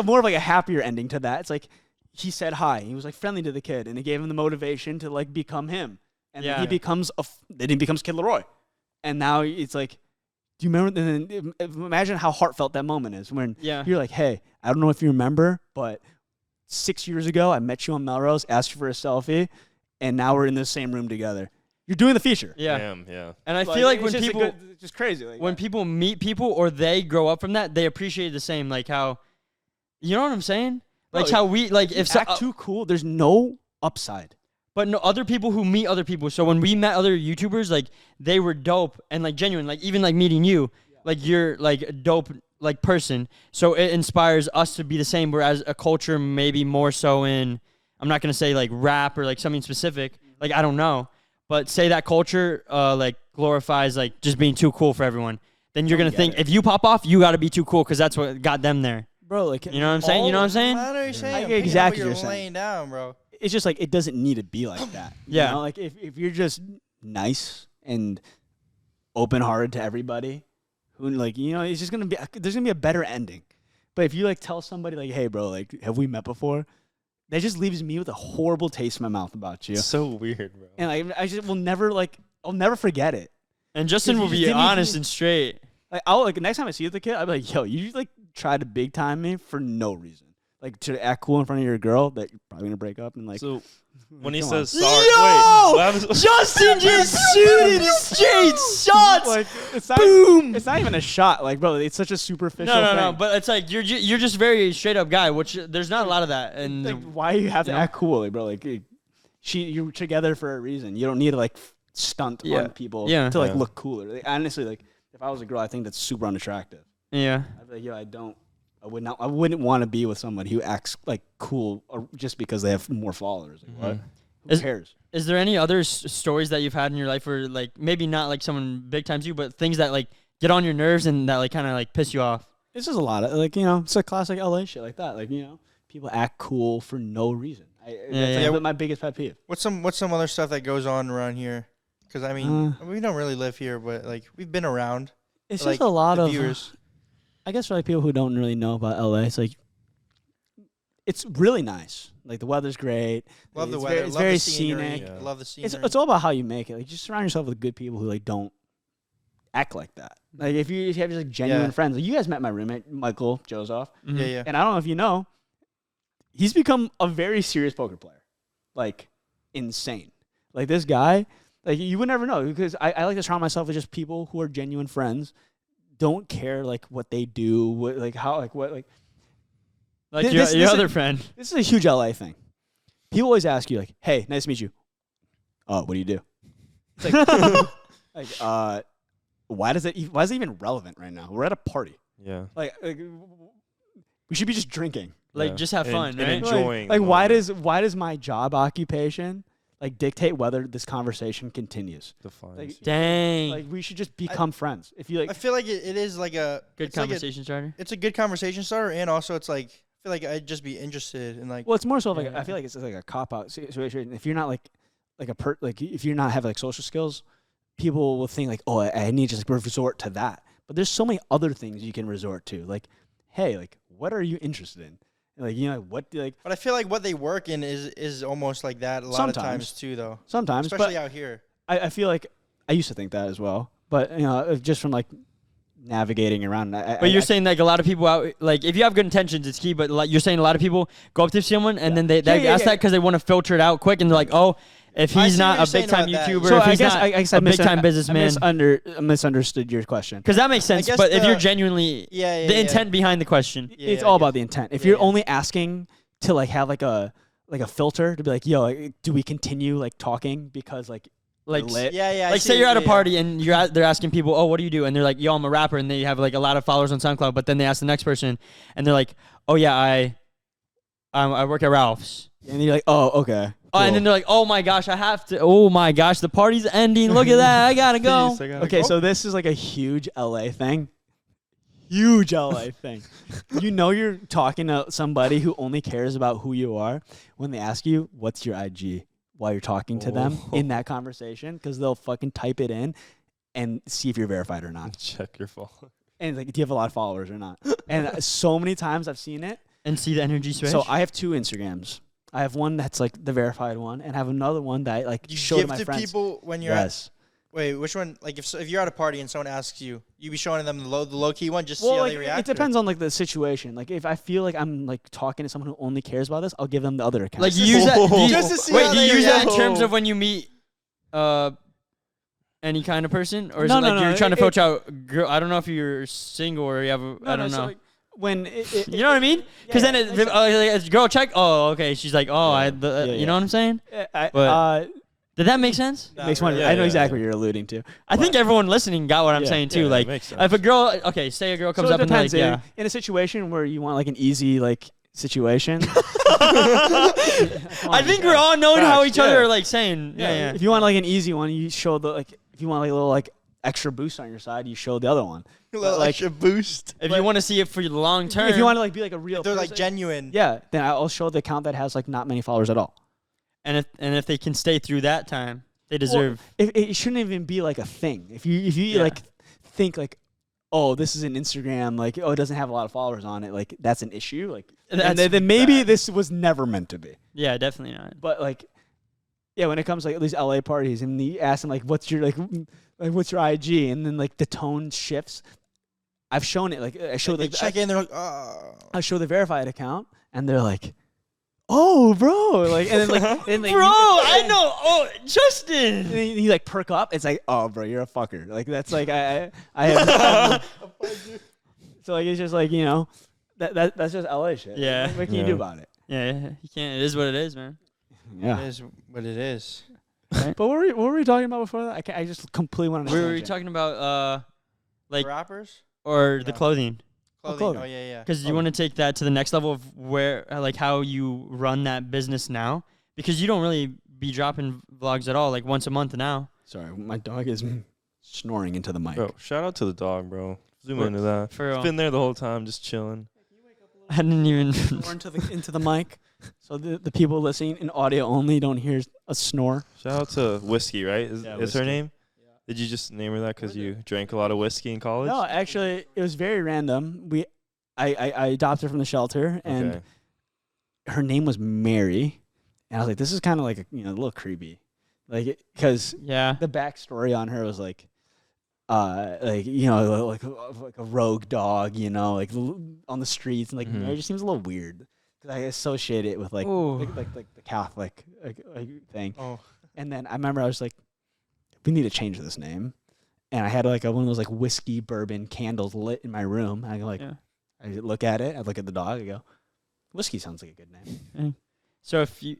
more of like a happier ending to that. It's like he said hi. He was like friendly to the kid, and it gave him the motivation to like become him. And then he becomes then he becomes Kid Leroy, and now it's like, do you remember? And then imagine how heartfelt that moment is when you're like, hey, I don't know if you remember, but 6 years ago I met you on Melrose, asked you for a selfie, and now we're in the same room together. You're doing the feature. Yeah. Damn, yeah. And I feel like when just people, it's just crazy. Like, when people meet people or they grow up from that, they appreciate the same. Like how, you know what I'm saying? Like how we, like if you act too cool, there's no upside. But no, other people who meet other people. So when we met other YouTubers, like they were dope and like genuine. Like even like meeting you, like you're like a dope like person. So it inspires us to be the same. Whereas a culture maybe more so in, I'm not gonna say like rap or like something specific. Like I don't know. But say that culture like glorifies like just being too cool for everyone. Then you're going to think if you pop off, you got to be too cool because that's what got them there. Bro, like, you know what I'm saying? You know what I'm saying? I know what you're saying. I get exactly what you're saying. laying down, bro. It's just like it doesn't need to be like that. Yeah. You know? Like if you're just nice and open-hearted to everybody, who like, you know, it's just going to be, there's going to be a better ending. But if you like tell somebody like, hey, bro, like, have we met before? That just leaves me with a horrible taste in my mouth about you. It's so weird, bro. And I just will never I'll never forget it. And Justin will be honest and straight. Like I'll like next time I see the kid, I'll be like, yo, you like tried to big time me for no reason. Like to act cool in front of your girl that you're probably gonna break up and like. So when he come says on. sorry, Yo! Justin just shooting straight shots. Like it's not, Boom! It's not even a shot, like bro. It's such a superficial. No. thing. But it's like you're just very straight up guy, which there's not a lot of that. And like, why you have to act cool, like, bro? Like you're together for a reason. You don't need to like stunt on people to like look cooler. Like, honestly, like if I was a girl, I think that's super unattractive. Yeah. I'd be like, yo, I wouldn't want to be with someone who acts like cool just because they have more followers. Like, what? Who cares? Is there any other stories that you've had in your life where like maybe not like someone big times you, but things that like get on your nerves and that like kind of like piss you off? It's just a lot of like, you know, it's a classic LA shit like that. Like, you know, people act cool for no reason. That's like my biggest pet peeve. What's some other stuff that goes on around here? Because I mean, we don't really live here, but like we've been around. It's like, just a lot of viewers. I guess for like people who don't really know about LA, it's like it's really nice. Like the weather's great. Love the it's weather. It's love very the scenery. scenic. Yeah. Love the scenery. It's all about how you make it. Like just surround yourself with good people who like don't act like that. Like if you have just like genuine friends. Like you guys met my roommate Michael Joseph. Mm-hmm. Yeah. And I don't know if you know, he's become a very serious poker player. Like insane. Like this guy, like you would never know because I like to surround myself with just people who are genuine friends. Don't care like what they do, like how, like what, like your other friend. This is a huge LA thing. People always ask you like, "Hey, nice to meet you." Oh, what do you do? It's like, why is it even relevant right now? We're at a party. Yeah. Like we should be just drinking. Like just have fun, and right? enjoying. Like why does my job occupation like dictate whether this conversation continues? Like, dang. Like we should just become friends. If you like, I feel like it is like a good conversation starter. It's a good conversation starter, and also it's like I feel like I'd just be interested in like. Well, it's more so like I feel like it's like a cop out situation. If you're not like if you're not have like social skills, people will think like, oh, I need to just resort to that. But there's so many other things you can resort to. Like, hey, like, what are you interested in? Like, you know, what do like? But I feel like what they work in is almost like that a lot of times too, though. Sometimes, especially out here. I feel like I used to think that as well, but you know, just from like navigating around. But you're saying like a lot of people out, like if you have good intentions, it's key. But like you're saying, a lot of people go up to someone and then they ask that because they want to filter it out quick, and they're like, oh, if he's not a big time YouTuber, so if he's not a big time businessman, I misunderstood your question. Because that makes sense. But if you're genuinely the intent behind the question, it's all about the intent. If you're only asking to like have like a filter to be like, yo, like, do we continue like talking because like lit? Like say you're at a party and they're asking people, oh, what do you do? And they're like, yo, I'm a rapper, and they have like a lot of followers on SoundCloud. But then they ask the next person, and they're like, oh yeah, I work at Ralph's. And you're like, oh, okay. Cool. And then they're like, oh my gosh, I have to. Oh my gosh, the party's ending. Look at that. I gotta go. Okay, so this is like a huge LA thing. Huge LA thing. You know you're talking to somebody who only cares about who you are when they ask you, what's your IG? While you're talking to them in that conversation, because they'll fucking type it in and see if you're verified or not. Check your phone. And like, do you have a lot of followers or not? And so many times I've seen it. And see the energy switch. So I have 2 Instagrams. I have one that's like the verified one, and I have another one that I like show to my friends. People when you're wait, which one? Like if you're at a party and someone asks you, you be showing them the low key one just to see how they react. It depends on like the situation. Like if I feel like I'm like talking to someone who only cares about this, I'll give them the other account. Like you use that just to see wait, how do you they use that react? in terms of when you meet any kind of person, or is No, it like no, you're trying to filter out girl? I don't know if you're single or you have I don't know. So like, when you know what I mean? Because then it's girl check. Oh, okay. She's like, oh, you know what I'm saying? Did that make sense? Makes one. I know exactly what you're alluding to. I think everyone listening got what I'm saying too. Like, if a girl, say a girl comes up and like, in a situation where you want like an easy like situation. I think we're all knowing how each other are like saying. Yeah. If you want like an easy one, you show the like. If you want like a little like extra boost on your side, you show the other one. A little like, extra boost. If you want to see it for the long term. If you want to like be like a real. They're person, like genuine. Yeah, then I'll show the account that has like not many followers at all. And if they can stay through that time, they deserve. Well, it shouldn't even be like a thing. If you like think like, oh, this is an Instagram, like, oh, it doesn't have a lot of followers on it, like that's an issue. Like, and then maybe this was never meant to be. Yeah, definitely not. But like, yeah, when it comes to like these LA parties, and you ask them like, what's your what's your IG, and then like the tone shifts. I've shown it. Like I show they check in. They're like, oh. I show the verified account, and they're like, oh, bro, like, and then like, bro, I know. Oh, Justin. And then you like perk up. It's like, oh, bro, you're a fucker. Like that's like I have. So like it's just like that's just LA shit. Yeah. What can you do about it? Yeah, you can't. It is what it is, man. Yeah. It is what it is. Right? But what were we talking about before that? I just completely want to. We were talking about like rappers or the clothing. Clothing. Oh yeah. Because you want to take that to the next level of where like how you run that business now, because you don't really be dropping vlogs at all, like once a month now. Sorry, my dog is snoring into the mic. Bro, shout out to the dog, bro. Zoom into that. For real. It's been there the whole time, just chilling. I didn't even snore into the mic, so the people listening in audio only don't hear a snore. Shout out to Whiskey, right? Is Whiskey. her name? Yeah. Did you just name her that because you drank a lot of whiskey in college? No, actually, it was very random. I adopted her from the shelter, and her name was Mary, and I was like, this is kind of like a little creepy, like because the backstory on her was like like a rogue dog, like on the streets, and like Mary just seems a little weird because I associate it with like the Catholic thing. Oh. And then I remember I was like, we need to change this name, and I had like one of those like whiskey bourbon candles lit in my room. And I go like, I look at it, I look at the dog, I go, whiskey sounds like a good name. So if you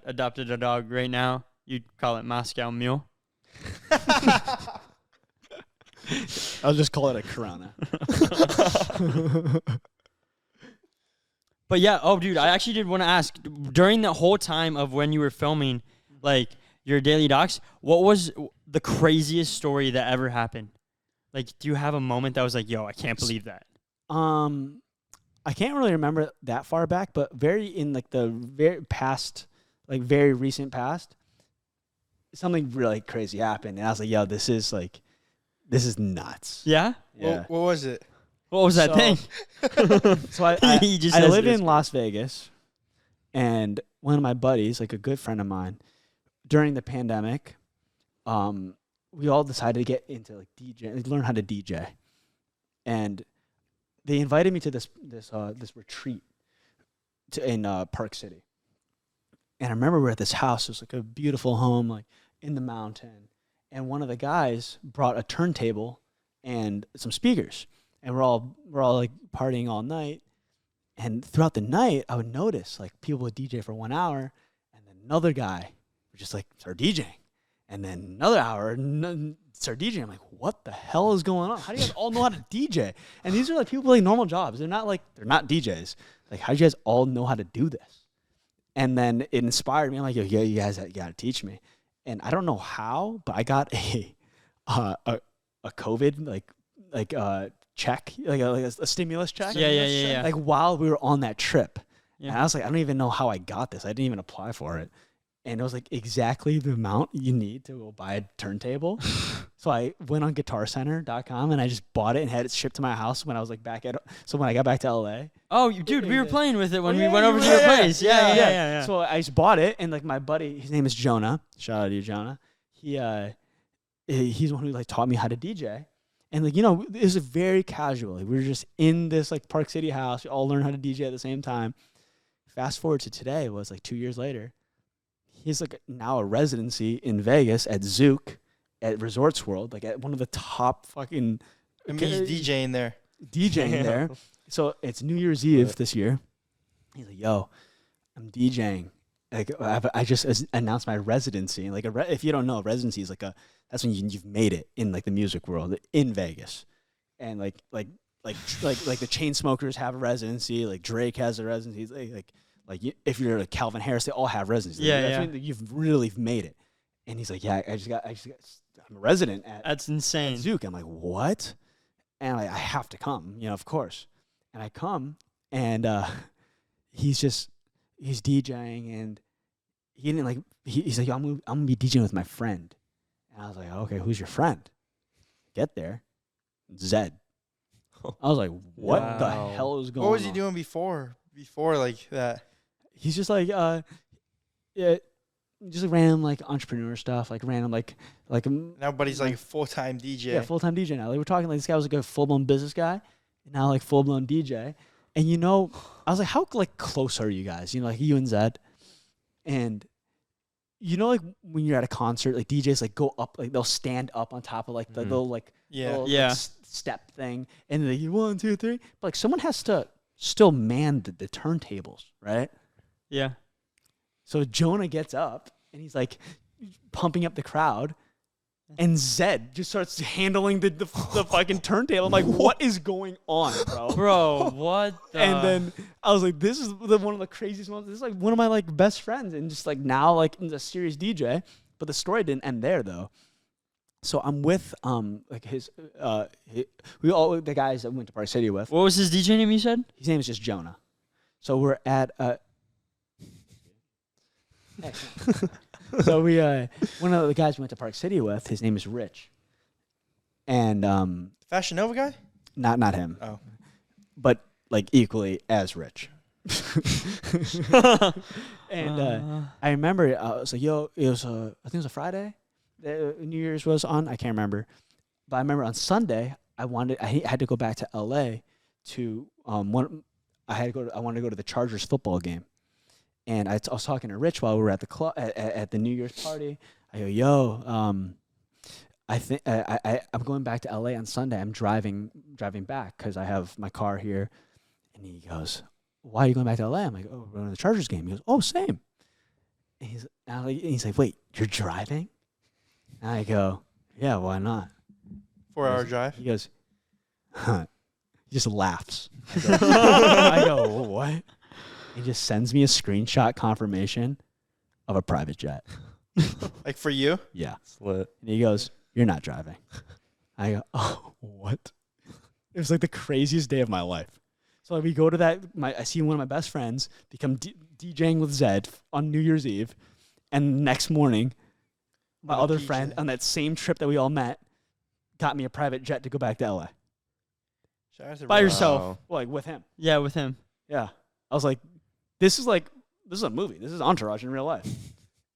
adopted a dog right now, you'd call it Moscow Mule. I'll just call it a Corona. But yeah, dude, I actually did want to ask, during the whole time of when you were filming, like, your daily docs, what was the craziest story that ever happened? Like, do you have a moment that was like, yo, I can't believe that? I can't really remember that far back, but in like the very past, like very recent past, something really crazy happened, and I was like, "Yo, this is nuts." Yeah. Yeah. What was it? What was that So- thing? So I He just I has live this- in Las Vegas, and one of my buddies, like a good friend of mine, during the pandemic, we all decided to get into like DJ, learn how to DJ, and they invited me to this retreat in Park City. And I remember we're at this house. It was like a beautiful home, like in the mountain. And one of the guys brought a turntable and some speakers, and we're all like partying all night. And throughout the night, I would notice like people would DJ for 1 hour, and then another guy would just like start DJing, and then another hour start DJing. I'm like, what the hell is going on? How do you guys all know how to DJ? And these are like people with like normal jobs. They're not DJs. Like, how do you guys all know how to do this? And then it inspired me. I'm like, yo, you guys got to teach me. And I don't know how, but I got a COVID check, like a stimulus check. Yeah. Like while we were on that trip. Yeah. And I was like, I don't even know how I got this. I didn't even apply for it. And it was like exactly the amount you need to go buy a turntable. So I went on guitarcenter.com and I just bought it and had it shipped to my house when I was like so when I got back to LA. Oh, dude, we were playing with it when we yeah, went over to your place. Yeah. So I just bought it, and like my buddy, his name is Jonah. Shout out to you, Jonah. He's the one who like taught me how to DJ. And like, it was very casual. Like, we were just in this like Park City house. We all learned how to DJ at the same time. Fast forward to today, was like 2 years later. He's like now a residency in Vegas at Zouk at Resorts World, like at one of the top fucking I mean, he's DJing there. there. So it's New Year's Eve this year. He's like, yo, I'm DJing. Like I just announced my residency. Like if you don't know, residency is like that's when you've made it in like the music world in Vegas, and like the Chainsmokers have a residency. Like Drake has a residency. If you're like Calvin Harris, they all have residencies. That's when you've really made it. And he's like, yeah, I'm a resident at That's insane. Zouk. I'm like, what? And I have to come, of course. And I come, and he's DJing, and he didn't like. He's like, yo, I'm gonna be DJing with my friend. And I was like, okay, who's your friend? Get there, Zed. I was like, what the hell is going on? What was he doing before like that? He's just like, just like random like entrepreneur stuff, like random like. Now, but he's like a full-time DJ. Yeah, full-time DJ now. Like, we're talking like this guy was like a full-blown business guy, and now like full-blown DJ. And I was like, how like close are you guys? Like you and Zed, and like when you're at a concert, like DJs like go up, like they'll stand up on top of like the little like step thing, and they 1, 2, 3. But like someone has to still man the turntables, right? Yeah. So Jonah gets up and he's like pumping up the crowd, and Zed just starts handling the fucking turntable. I'm like, what is going on, bro? Bro, what? And then I was like, this is one of the craziest ones. This is like one of my like best friends, and just like now like in the serious DJ. But the story didn't end there though. So I'm with like the guys that we went to Park City with. What was his DJ name you said? His name is just Jonah. So we're at so we one of the guys we went to Park City with, his name is Rich. And Fashion Nova guy? not him. Oh. But like equally as rich. And I remember I was like, yo, it was I think it was a Friday. New Year's was on. I can't remember. But I remember on Sunday I had to go back to LA to I wanted to go to the Chargers football game. And I was talking to Rich while we were at the club at the New Year's party. I go, yo, I think I'm going back to LA on Sunday. I'm driving back because I have my car here. And he goes, why are you going back to LA? I'm like, oh, we're going to the Chargers game. He goes, oh, same. And he's like, wait, you're driving? And I go, yeah, why not? 4-hour drive. He goes, huh. He just laughs. I go, what? He just sends me a screenshot confirmation of a private jet. Like for you? Yeah. Lit. And he goes, you're not driving. I go, oh, what? It was like the craziest day of my life. So we go to that. I see one of my best friends become DJing with Zed on New Year's Eve. And next morning, my Little other peach friend in on that same trip that we all met got me a private jet to go back to LA. Shout out to By Rich. yourself. Wow. Well, like with him. Yeah, with him. Yeah. I was like, this is a movie. This is Entourage in real life.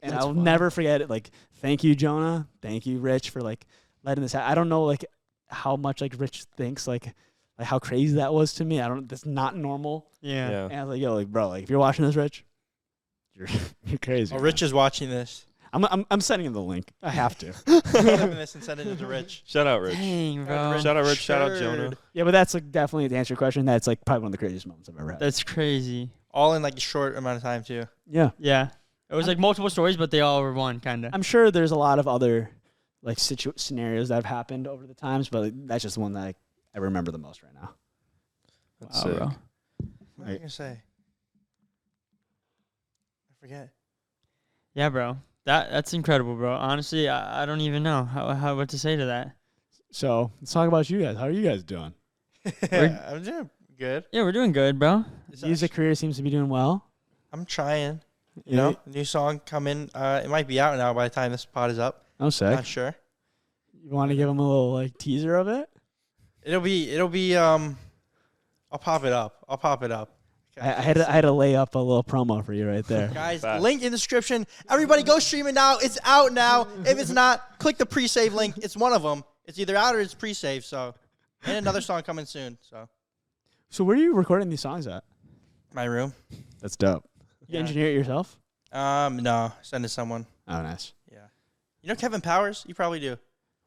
And That's I'll fun. never forget it. Like, thank you, Jonah. Thank you, Rich, for like letting this happen. I don't know like how much like Rich thinks like how crazy that was to me. That's not normal. Yeah. Yeah. And I was like, yo, like bro, like if you're watching this, Rich, you're crazy. Oh, man. Rich is watching this. I'm sending him the link. I have to. Clipping this and sending it to Rich. Shout out, Rich. Dang, bro. Shout out, Rich. Shout out, Jonah. Turd. Yeah, but that's like definitely to answer your question. That's like probably one of the craziest moments I've ever had. That's crazy. All in like a short amount of time too. Yeah. Yeah. It was like multiple stories, but they all were one, kind of. I'm sure there's a lot of other like scenarios that have happened over the times, but like, that's just the one that I remember the most right now. That's Wow, sick. bro. What was I Right. gonna say? I forget. Yeah, bro. That's incredible, bro. Honestly, I don't even know how what to say to that. So let's talk about you guys. How are you guys doing? I'm doing good. Yeah, we're doing good, bro. It's Music actu- career seems to be doing well. I'm trying. You know, new song coming. It might be out now by the time this pod is up. I'm sick. Not sure. You want to give them a little like teaser of it? It'll be. I'll pop it up. Okay. I had to lay up a little promo for you right there. Guys, Facts. link in the description. Everybody go stream it now. It's out now. If it's not, click the pre-save link. It's one of them. It's either out or it's pre-save. So, and another song coming soon. So, So where are you recording these songs at? my room. That's dope. You Yeah. engineer it yourself? No, send it to someone. Oh, nice. Yeah. You know Kevin Powers? You probably do.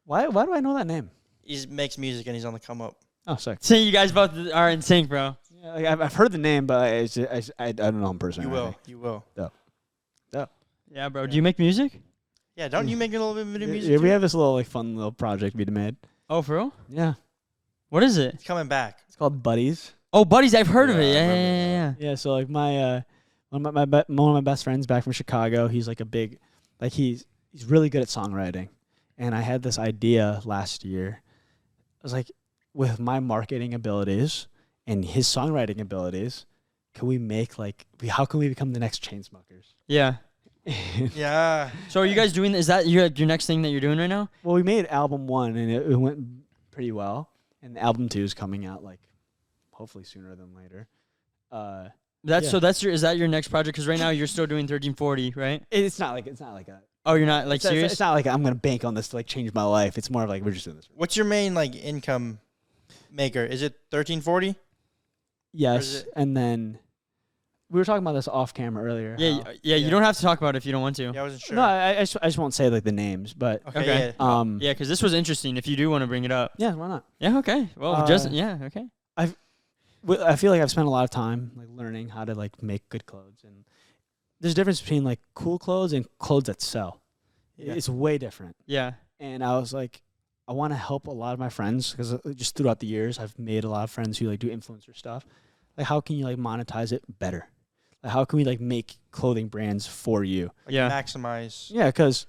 Why do I know that name? He makes music and he's on the come up. Oh, sick. See, you guys both are in sync, bro. Yeah, like I've heard the name, but I don't know him personally. You will. You will. Yeah, bro. Do you make music? Yeah. Don't you make a little bit of video music? Yeah, we too? have this little like fun little project we made. Oh, for real? Yeah, What is it? It's coming back. it's called Buddies. Oh, buddies, I've heard of Yeah, it. I Yeah, remember yeah, yeah. Yeah, so like my one of my best friends back from Chicago, he's like a big, like he's really good at songwriting, and I had this idea last year. I was like, with my marketing abilities and his songwriting abilities, can we make like how can we become the next Chainsmokers? Yeah. Yeah. So are you guys doing? Is that your next thing that you're doing right now? Well, we made album 1 and it went pretty well, and album 2 is coming out like hopefully sooner than later. That's Yeah. so. Is that your next project? Because right now you're still doing 1340, right? It's not like a Oh, you're not like it's, serious. it's not like I'm gonna bank on this to like change my life. It's more of like we're just doing this. What's your main like income maker? Is it 1340? Yes, it- and then we were talking about this off camera earlier. Yeah, how- yeah. You Yeah. don't have to talk about it if you don't want to. Yeah, I wasn't sure. No, I just won't say like the names, but okay. Okay. Yeah. Yeah, because this was interesting. If you do want to bring it up. yeah, why not? Yeah. Okay. Well, just yeah. Okay. I feel like I've spent a lot of time like learning how to like make good clothes, and there's a difference between like cool clothes and clothes that sell. Yeah. It's way different. Yeah. And I was like, I want to help a lot of my friends because just throughout the years, I've made a lot of friends who like do influencer stuff. Like, how can you like monetize it better? Like, how can we like make clothing brands for you? Like Yeah. maximize. Yeah, because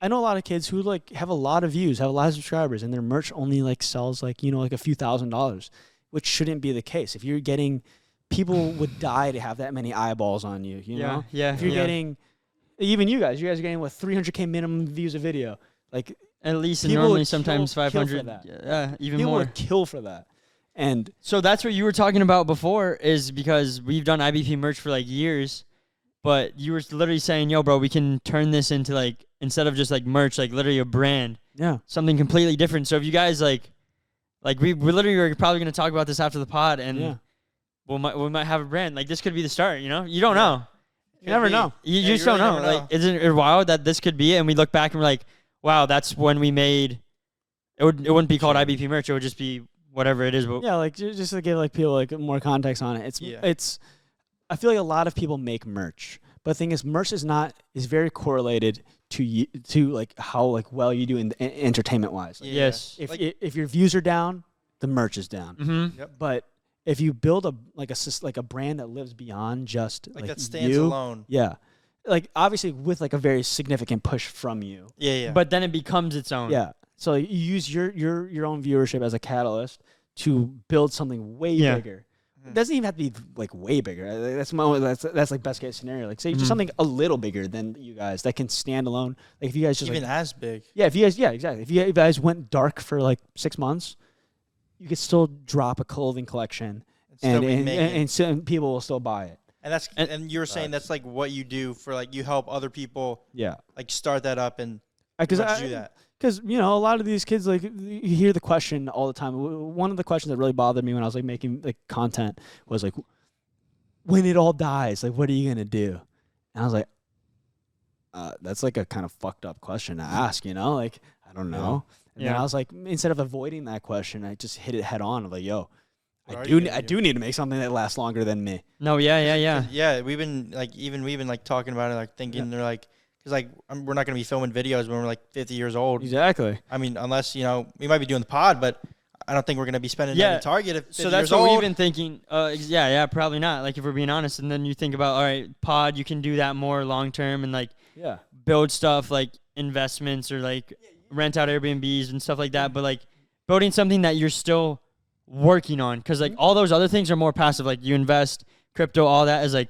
I know a lot of kids who like have a lot of views, have a lot of subscribers, and their merch only like sells like like a few $1,000s, which shouldn't be the case. If you're getting, people would die to have that many eyeballs on you. You know, Yeah. if you're yeah. getting, even you guys are getting what 300K minimum views a video. Like At least, and people normally would sometimes kill for 500. that. Yeah, even people more. would kill for that, and So that's what you were talking about before, is because we've done IBP merch for like years, but you were literally saying, yo, bro, we can turn this into like, instead of just like merch, like literally a brand, yeah, something completely different. So if you guys like we literally are probably going to talk about this after the pod, and yeah. we might have a brand. Like this could be the start, you know? You don't Yeah. know. You never know. You Yeah, just you don't really know. never Like, isn't it wild that this could be it? And we look back and we're like, wow, that's when we made, it wouldn't be called IBP merch. It would just be whatever it is. But Yeah, like just to give like people like more context on it. Yeah. It's I feel like a lot of people make merch, but the thing is, merch is very correlated to like how like well you do in entertainment wise. Yeah. yes. If Like- if your views are down, the merch is down. Mm-hmm. But if you build a brand that lives beyond just Like like that stands you, alone. yeah, like obviously with like a very significant push from you, Yeah, yeah. But then it becomes its own. yeah. So you use your own viewership as a catalyst to build something way Yeah. bigger. It doesn't even have to be like way bigger. That's like best case scenario. Like say just something a little bigger than you guys that can stand alone. Like if you guys just even like, as big. Yeah, exactly. If you guys went dark for like 6 months, you could still drop a clothing collection and people will still buy it. And you were saying that's like what you do for like you help other people. Yeah. Like start that up and do that. Because, you know, a lot of these kids, like, you hear the question all the time. One of the questions that really bothered me when I was, like, making, like, content was, like, when it all dies, like, what are you going to do? And I was like, that's, like, a kind of fucked up question to ask, you know? Like, I don't know. And then I was like, instead of avoiding that question, I just hit it head on. I'm like, yo, I do need to make something that lasts longer than me. No, yeah. Yeah, we've been, like, talking about it, like, thinking they're, like, because, like, we're not going to be filming videos when we're, like, 50 years old. Exactly. I mean, unless, you know, we might be doing the pod, but I don't think we're going to be spending any Target at 50 So that's years what old. we've been thinking. Probably not. Like, if we're being honest. And then you think about, all right, pod, you can do that more long-term and, like, build stuff like investments or, like, rent out Airbnbs and stuff like that. But, like, building something that you're still working on. Because, like, all those other things are more passive. Like, you invest, crypto, all that is, like,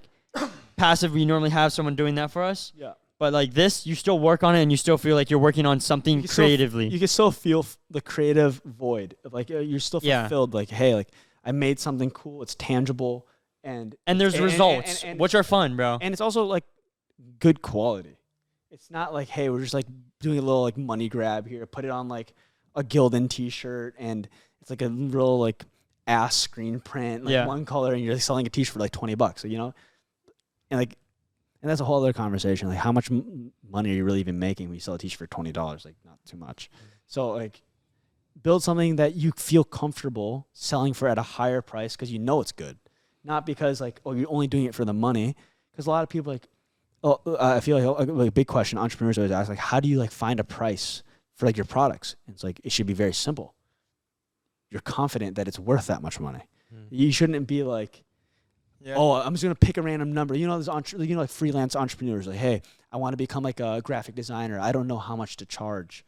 passive. We normally have someone doing that for us. Yeah. But like this, you still work on it, and you still feel like you're working on something creatively. You can still feel the creative void. Like you're still fulfilled. Like, hey, like I made something cool. It's tangible, and there's results, which are fun, bro. And it's also like good quality. It's not like, hey, we're just like doing a little like money grab here. Put it on like a Gildan T-shirt, and it's like a real like ass screen print, like one color, and you're like selling a T-shirt for like $20. So, you know, and like. And that's a whole other conversation. Like, how much money are you really even making when you sell a T-shirt for $20? Like, not too much. So, like, build something that you feel comfortable selling for at a higher price because you know it's good. Not because, like, oh, you're only doing it for the money. Because a lot of people, like, I feel like a big question entrepreneurs always ask, like, how do you, like, find a price for, like, your products? And it's like, it should be very simple. You're confident that it's worth that much money. You shouldn't be, like... Yeah. Oh, I'm just gonna pick a random number. You know, like freelance entrepreneurs. Like, hey, I want to become like a graphic designer. I don't know how much to charge.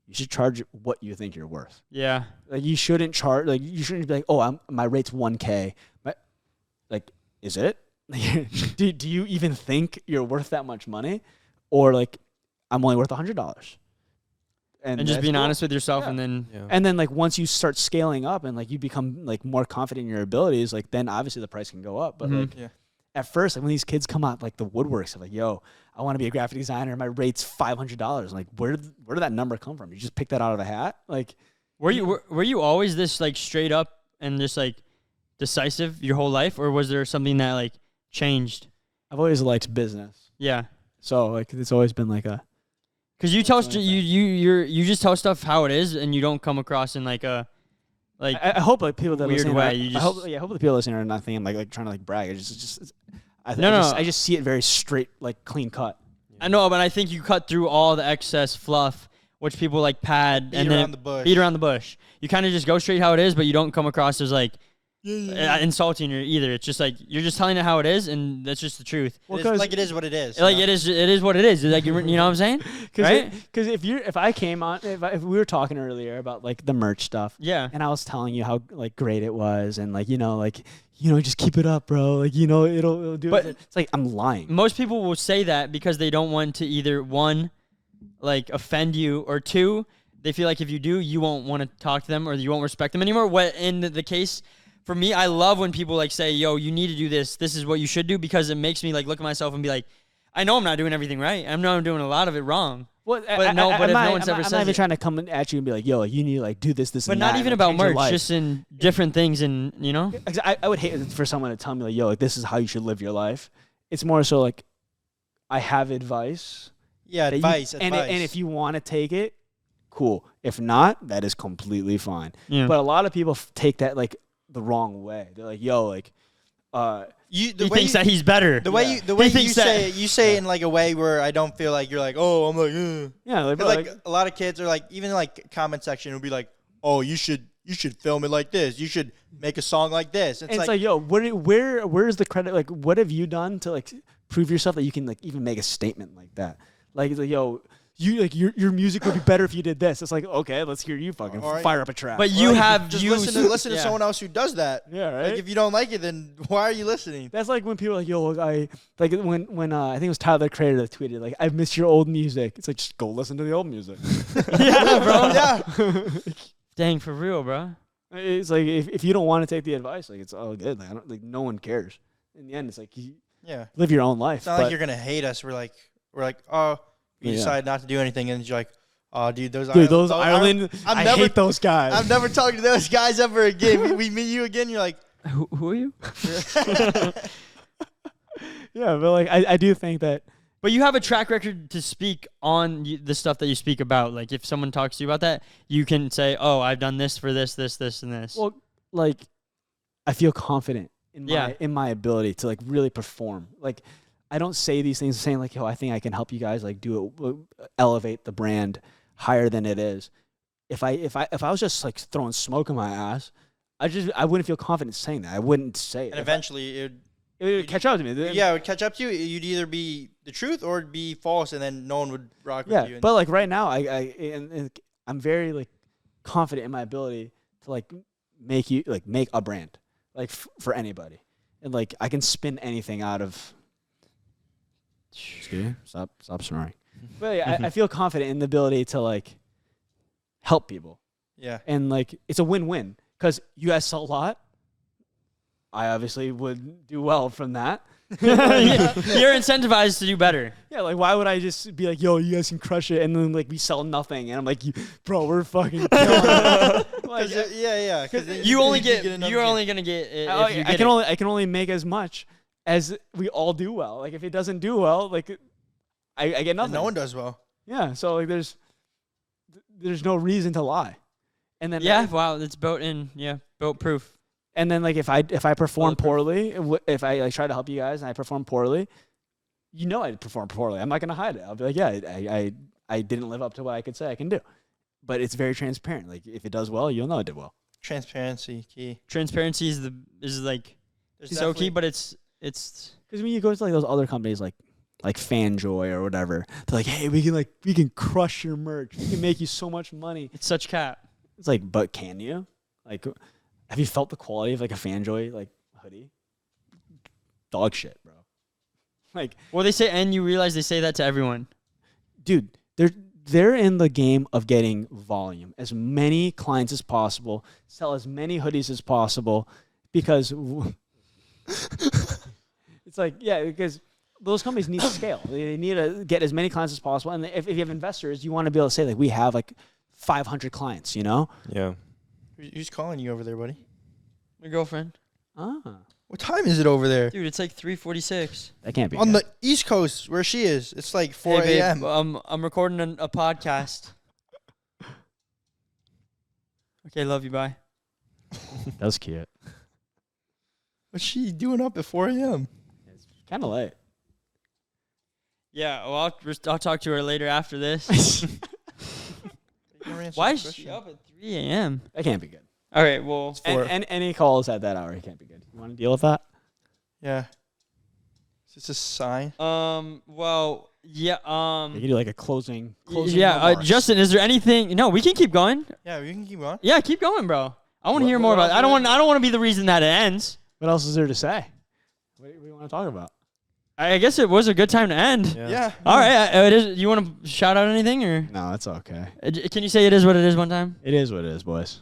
You should charge what you think you're worth. Yeah. Like you shouldn't charge. Like you shouldn't be like, oh, my rate's $1,000. Like, is it? do you even think you're worth that much money, or like, I'm only worth $100? And just being honest with yourself, and then like once you start scaling up and like you become like more confident in your abilities, like then obviously the price can go up. But like at first, like when these kids come out like the woodworks, they're like, yo, I want to be a graphic designer. My rate's $500. Like where did that number come from? You just pick that out of the hat? Like were you always this like straight up and just like decisive your whole life, or was there something that like changed? I've always liked business. Yeah. So like it's always been like a. Because you tell you just tell stuff how it is, and you don't come across in like a like. I hope like people that weird listen. Way. I hope the people listening are not thinking like trying to like brag. I just see it very straight, like clean cut. I know, but I think you cut through all the excess fluff, which people like pad beat around the bush. You kind of just go straight how it is, but you don't come across as like. Insulting or either. It's just like you're just telling it how it is, and that's just the truth. Well, it is what it is. Like it is what it is. It's like you know what I'm saying, right? Because if we were talking earlier about like the merch stuff, and I was telling you how like great it was, and like just keep it up, bro. Like it'll do. But it's like I'm lying. Most people will say that because they don't want to either one, like offend you, or two, they feel like if you do, you won't want to talk to them or you won't respect them anymore. What in the case. For me, I love when people like say, yo, you need to do this. This is what you should do, because it makes me like look at myself and be like, I know I'm not doing everything right. I know I'm doing a lot of it wrong. Well, if no one ever says it. I'm not even trying to come at you and be like, yo, you need to like do this, but and that. But not even about merch, just in different things, and you know. I would hate for someone to tell me like, yo, like this is how you should live your life. It's more so like, I have advice. Yeah, advice. And if you want to take it, cool. If not, that is completely fine. Yeah. But a lot of people take that like the wrong way. They're like, yo, like he thinks that he's better. The way you say it in like a way where I don't feel like you're like, oh, I'm like, yeah, like a lot of kids are like, even like comment section will be like, oh, you should film it like this. You should make a song like this. It's like, yo, where's the credit? Like, what have you done to like prove yourself that you can like even make a statement like that? Like, it's like, yo, your music would be better if you did this. It's like, okay, let's hear you fucking fire up a track. But you have just listen to someone else who does that. Yeah, right. Like if you don't like it, then why are you listening? That's like when people are like, yo, look, like when I think it was Tyler the Creator that tweeted like, I miss your old music. It's like, just go listen to the old music. Yeah, bro. Yeah. Dang, for real, bro. It's like if you don't want to take the advice, like it's all good. Like no one cares. In the end, it's like you live your own life. It's not like you're gonna hate us. We're like, oh, you decide not to do anything, and you're like, oh, dude, those Ireland. I hate those guys. I'm never talking to those guys ever again. we meet you again, you're like, who are you? Yeah, but like I do think that. But you have a track record to speak on the stuff that you speak about. Like if someone talks to you about that, you can say, oh, I've done this for this, this, this, and this. Well, like I feel confident in my ability to like really perform. Like I don't say these things saying like, yo, I think I can help you guys like elevate the brand higher than it is. If I was just like throwing smoke in my ass, I wouldn't feel confident saying that. I wouldn't say it. And eventually it would catch up to me. Yeah, it would catch up to you. You'd either be the truth or it'd be false, and then no one would rock with you. Yeah, but like right now, I'm very like confident in my ability to like make a brand like for anybody, and like I can spin anything out of. Excuse me, stop snoring. But yeah, I feel confident in the ability to like help people. Yeah, and like it's a win-win because you guys sell a lot. I obviously would do well from that. You're incentivized to do better. Yeah, like why would I just be like, yo, you guys can crush it, and then like we sell nothing, and I'm like, bro, we're fucking killing it. Like, yeah. Because you're only gonna get. I can only make as much as we all do well. Like if it doesn't do well, like I get nothing. And no one does well. Yeah, so like there's no reason to lie. And then wow, that's built proof. And then like if I perform poorly, if I like try to help you guys and I perform poorly, you know I perform poorly. I'm not gonna hide it. I'll be like, yeah, I didn't live up to what I could say I can do. But it's very transparent. Like if it does well, you'll know I did well. Transparency key. Transparency is like so key, but it's because when you go to like those other companies like Fanjoy or whatever, they're like, hey, we can crush your merch. We can make you so much money. It's such cap. It's like, but can you? Like, have you felt the quality of like a Fanjoy like hoodie? Dog shit, bro. Like, well, they say, and you realize they say that to everyone. Dude, they're in the game of getting volume, as many clients as possible, sell as many hoodies as possible, because it's like, yeah, because those companies need scale. They need to get as many clients as possible, and if you have investors, you want to be able to say like, we have like 500 clients, you know? Yeah. Who's calling you over there, buddy? My girlfriend. Ah. What time is it over there? Dude, it's like 3:46. That can't be on good. the East Coast where she is. It's like 4 Hey, a.m. babe, I'm recording a podcast. Okay, love you. Bye. That was cute. What's she doing up at 4 a.m.? It's kind of late. Yeah, well, I'll talk to her later after this. Why is she up at 3 a.m.? That can't be good. All right, well. And any calls at that hour, it can't be good. You want to deal with that? Yeah. Is this a sign? Well, yeah. You can do like a closing yeah, remarks. Justin, is there anything? No, we can keep going. Yeah, we can keep going. Yeah, keep going, bro. I want to hear more about it. I don't want to be the reason that it ends. What else is there to say? What do you want to talk about? I guess it was a good time to end. Yeah. All right. You want to shout out anything or? No, it's okay. Can you say it is what it is one time? It is what it is, boys.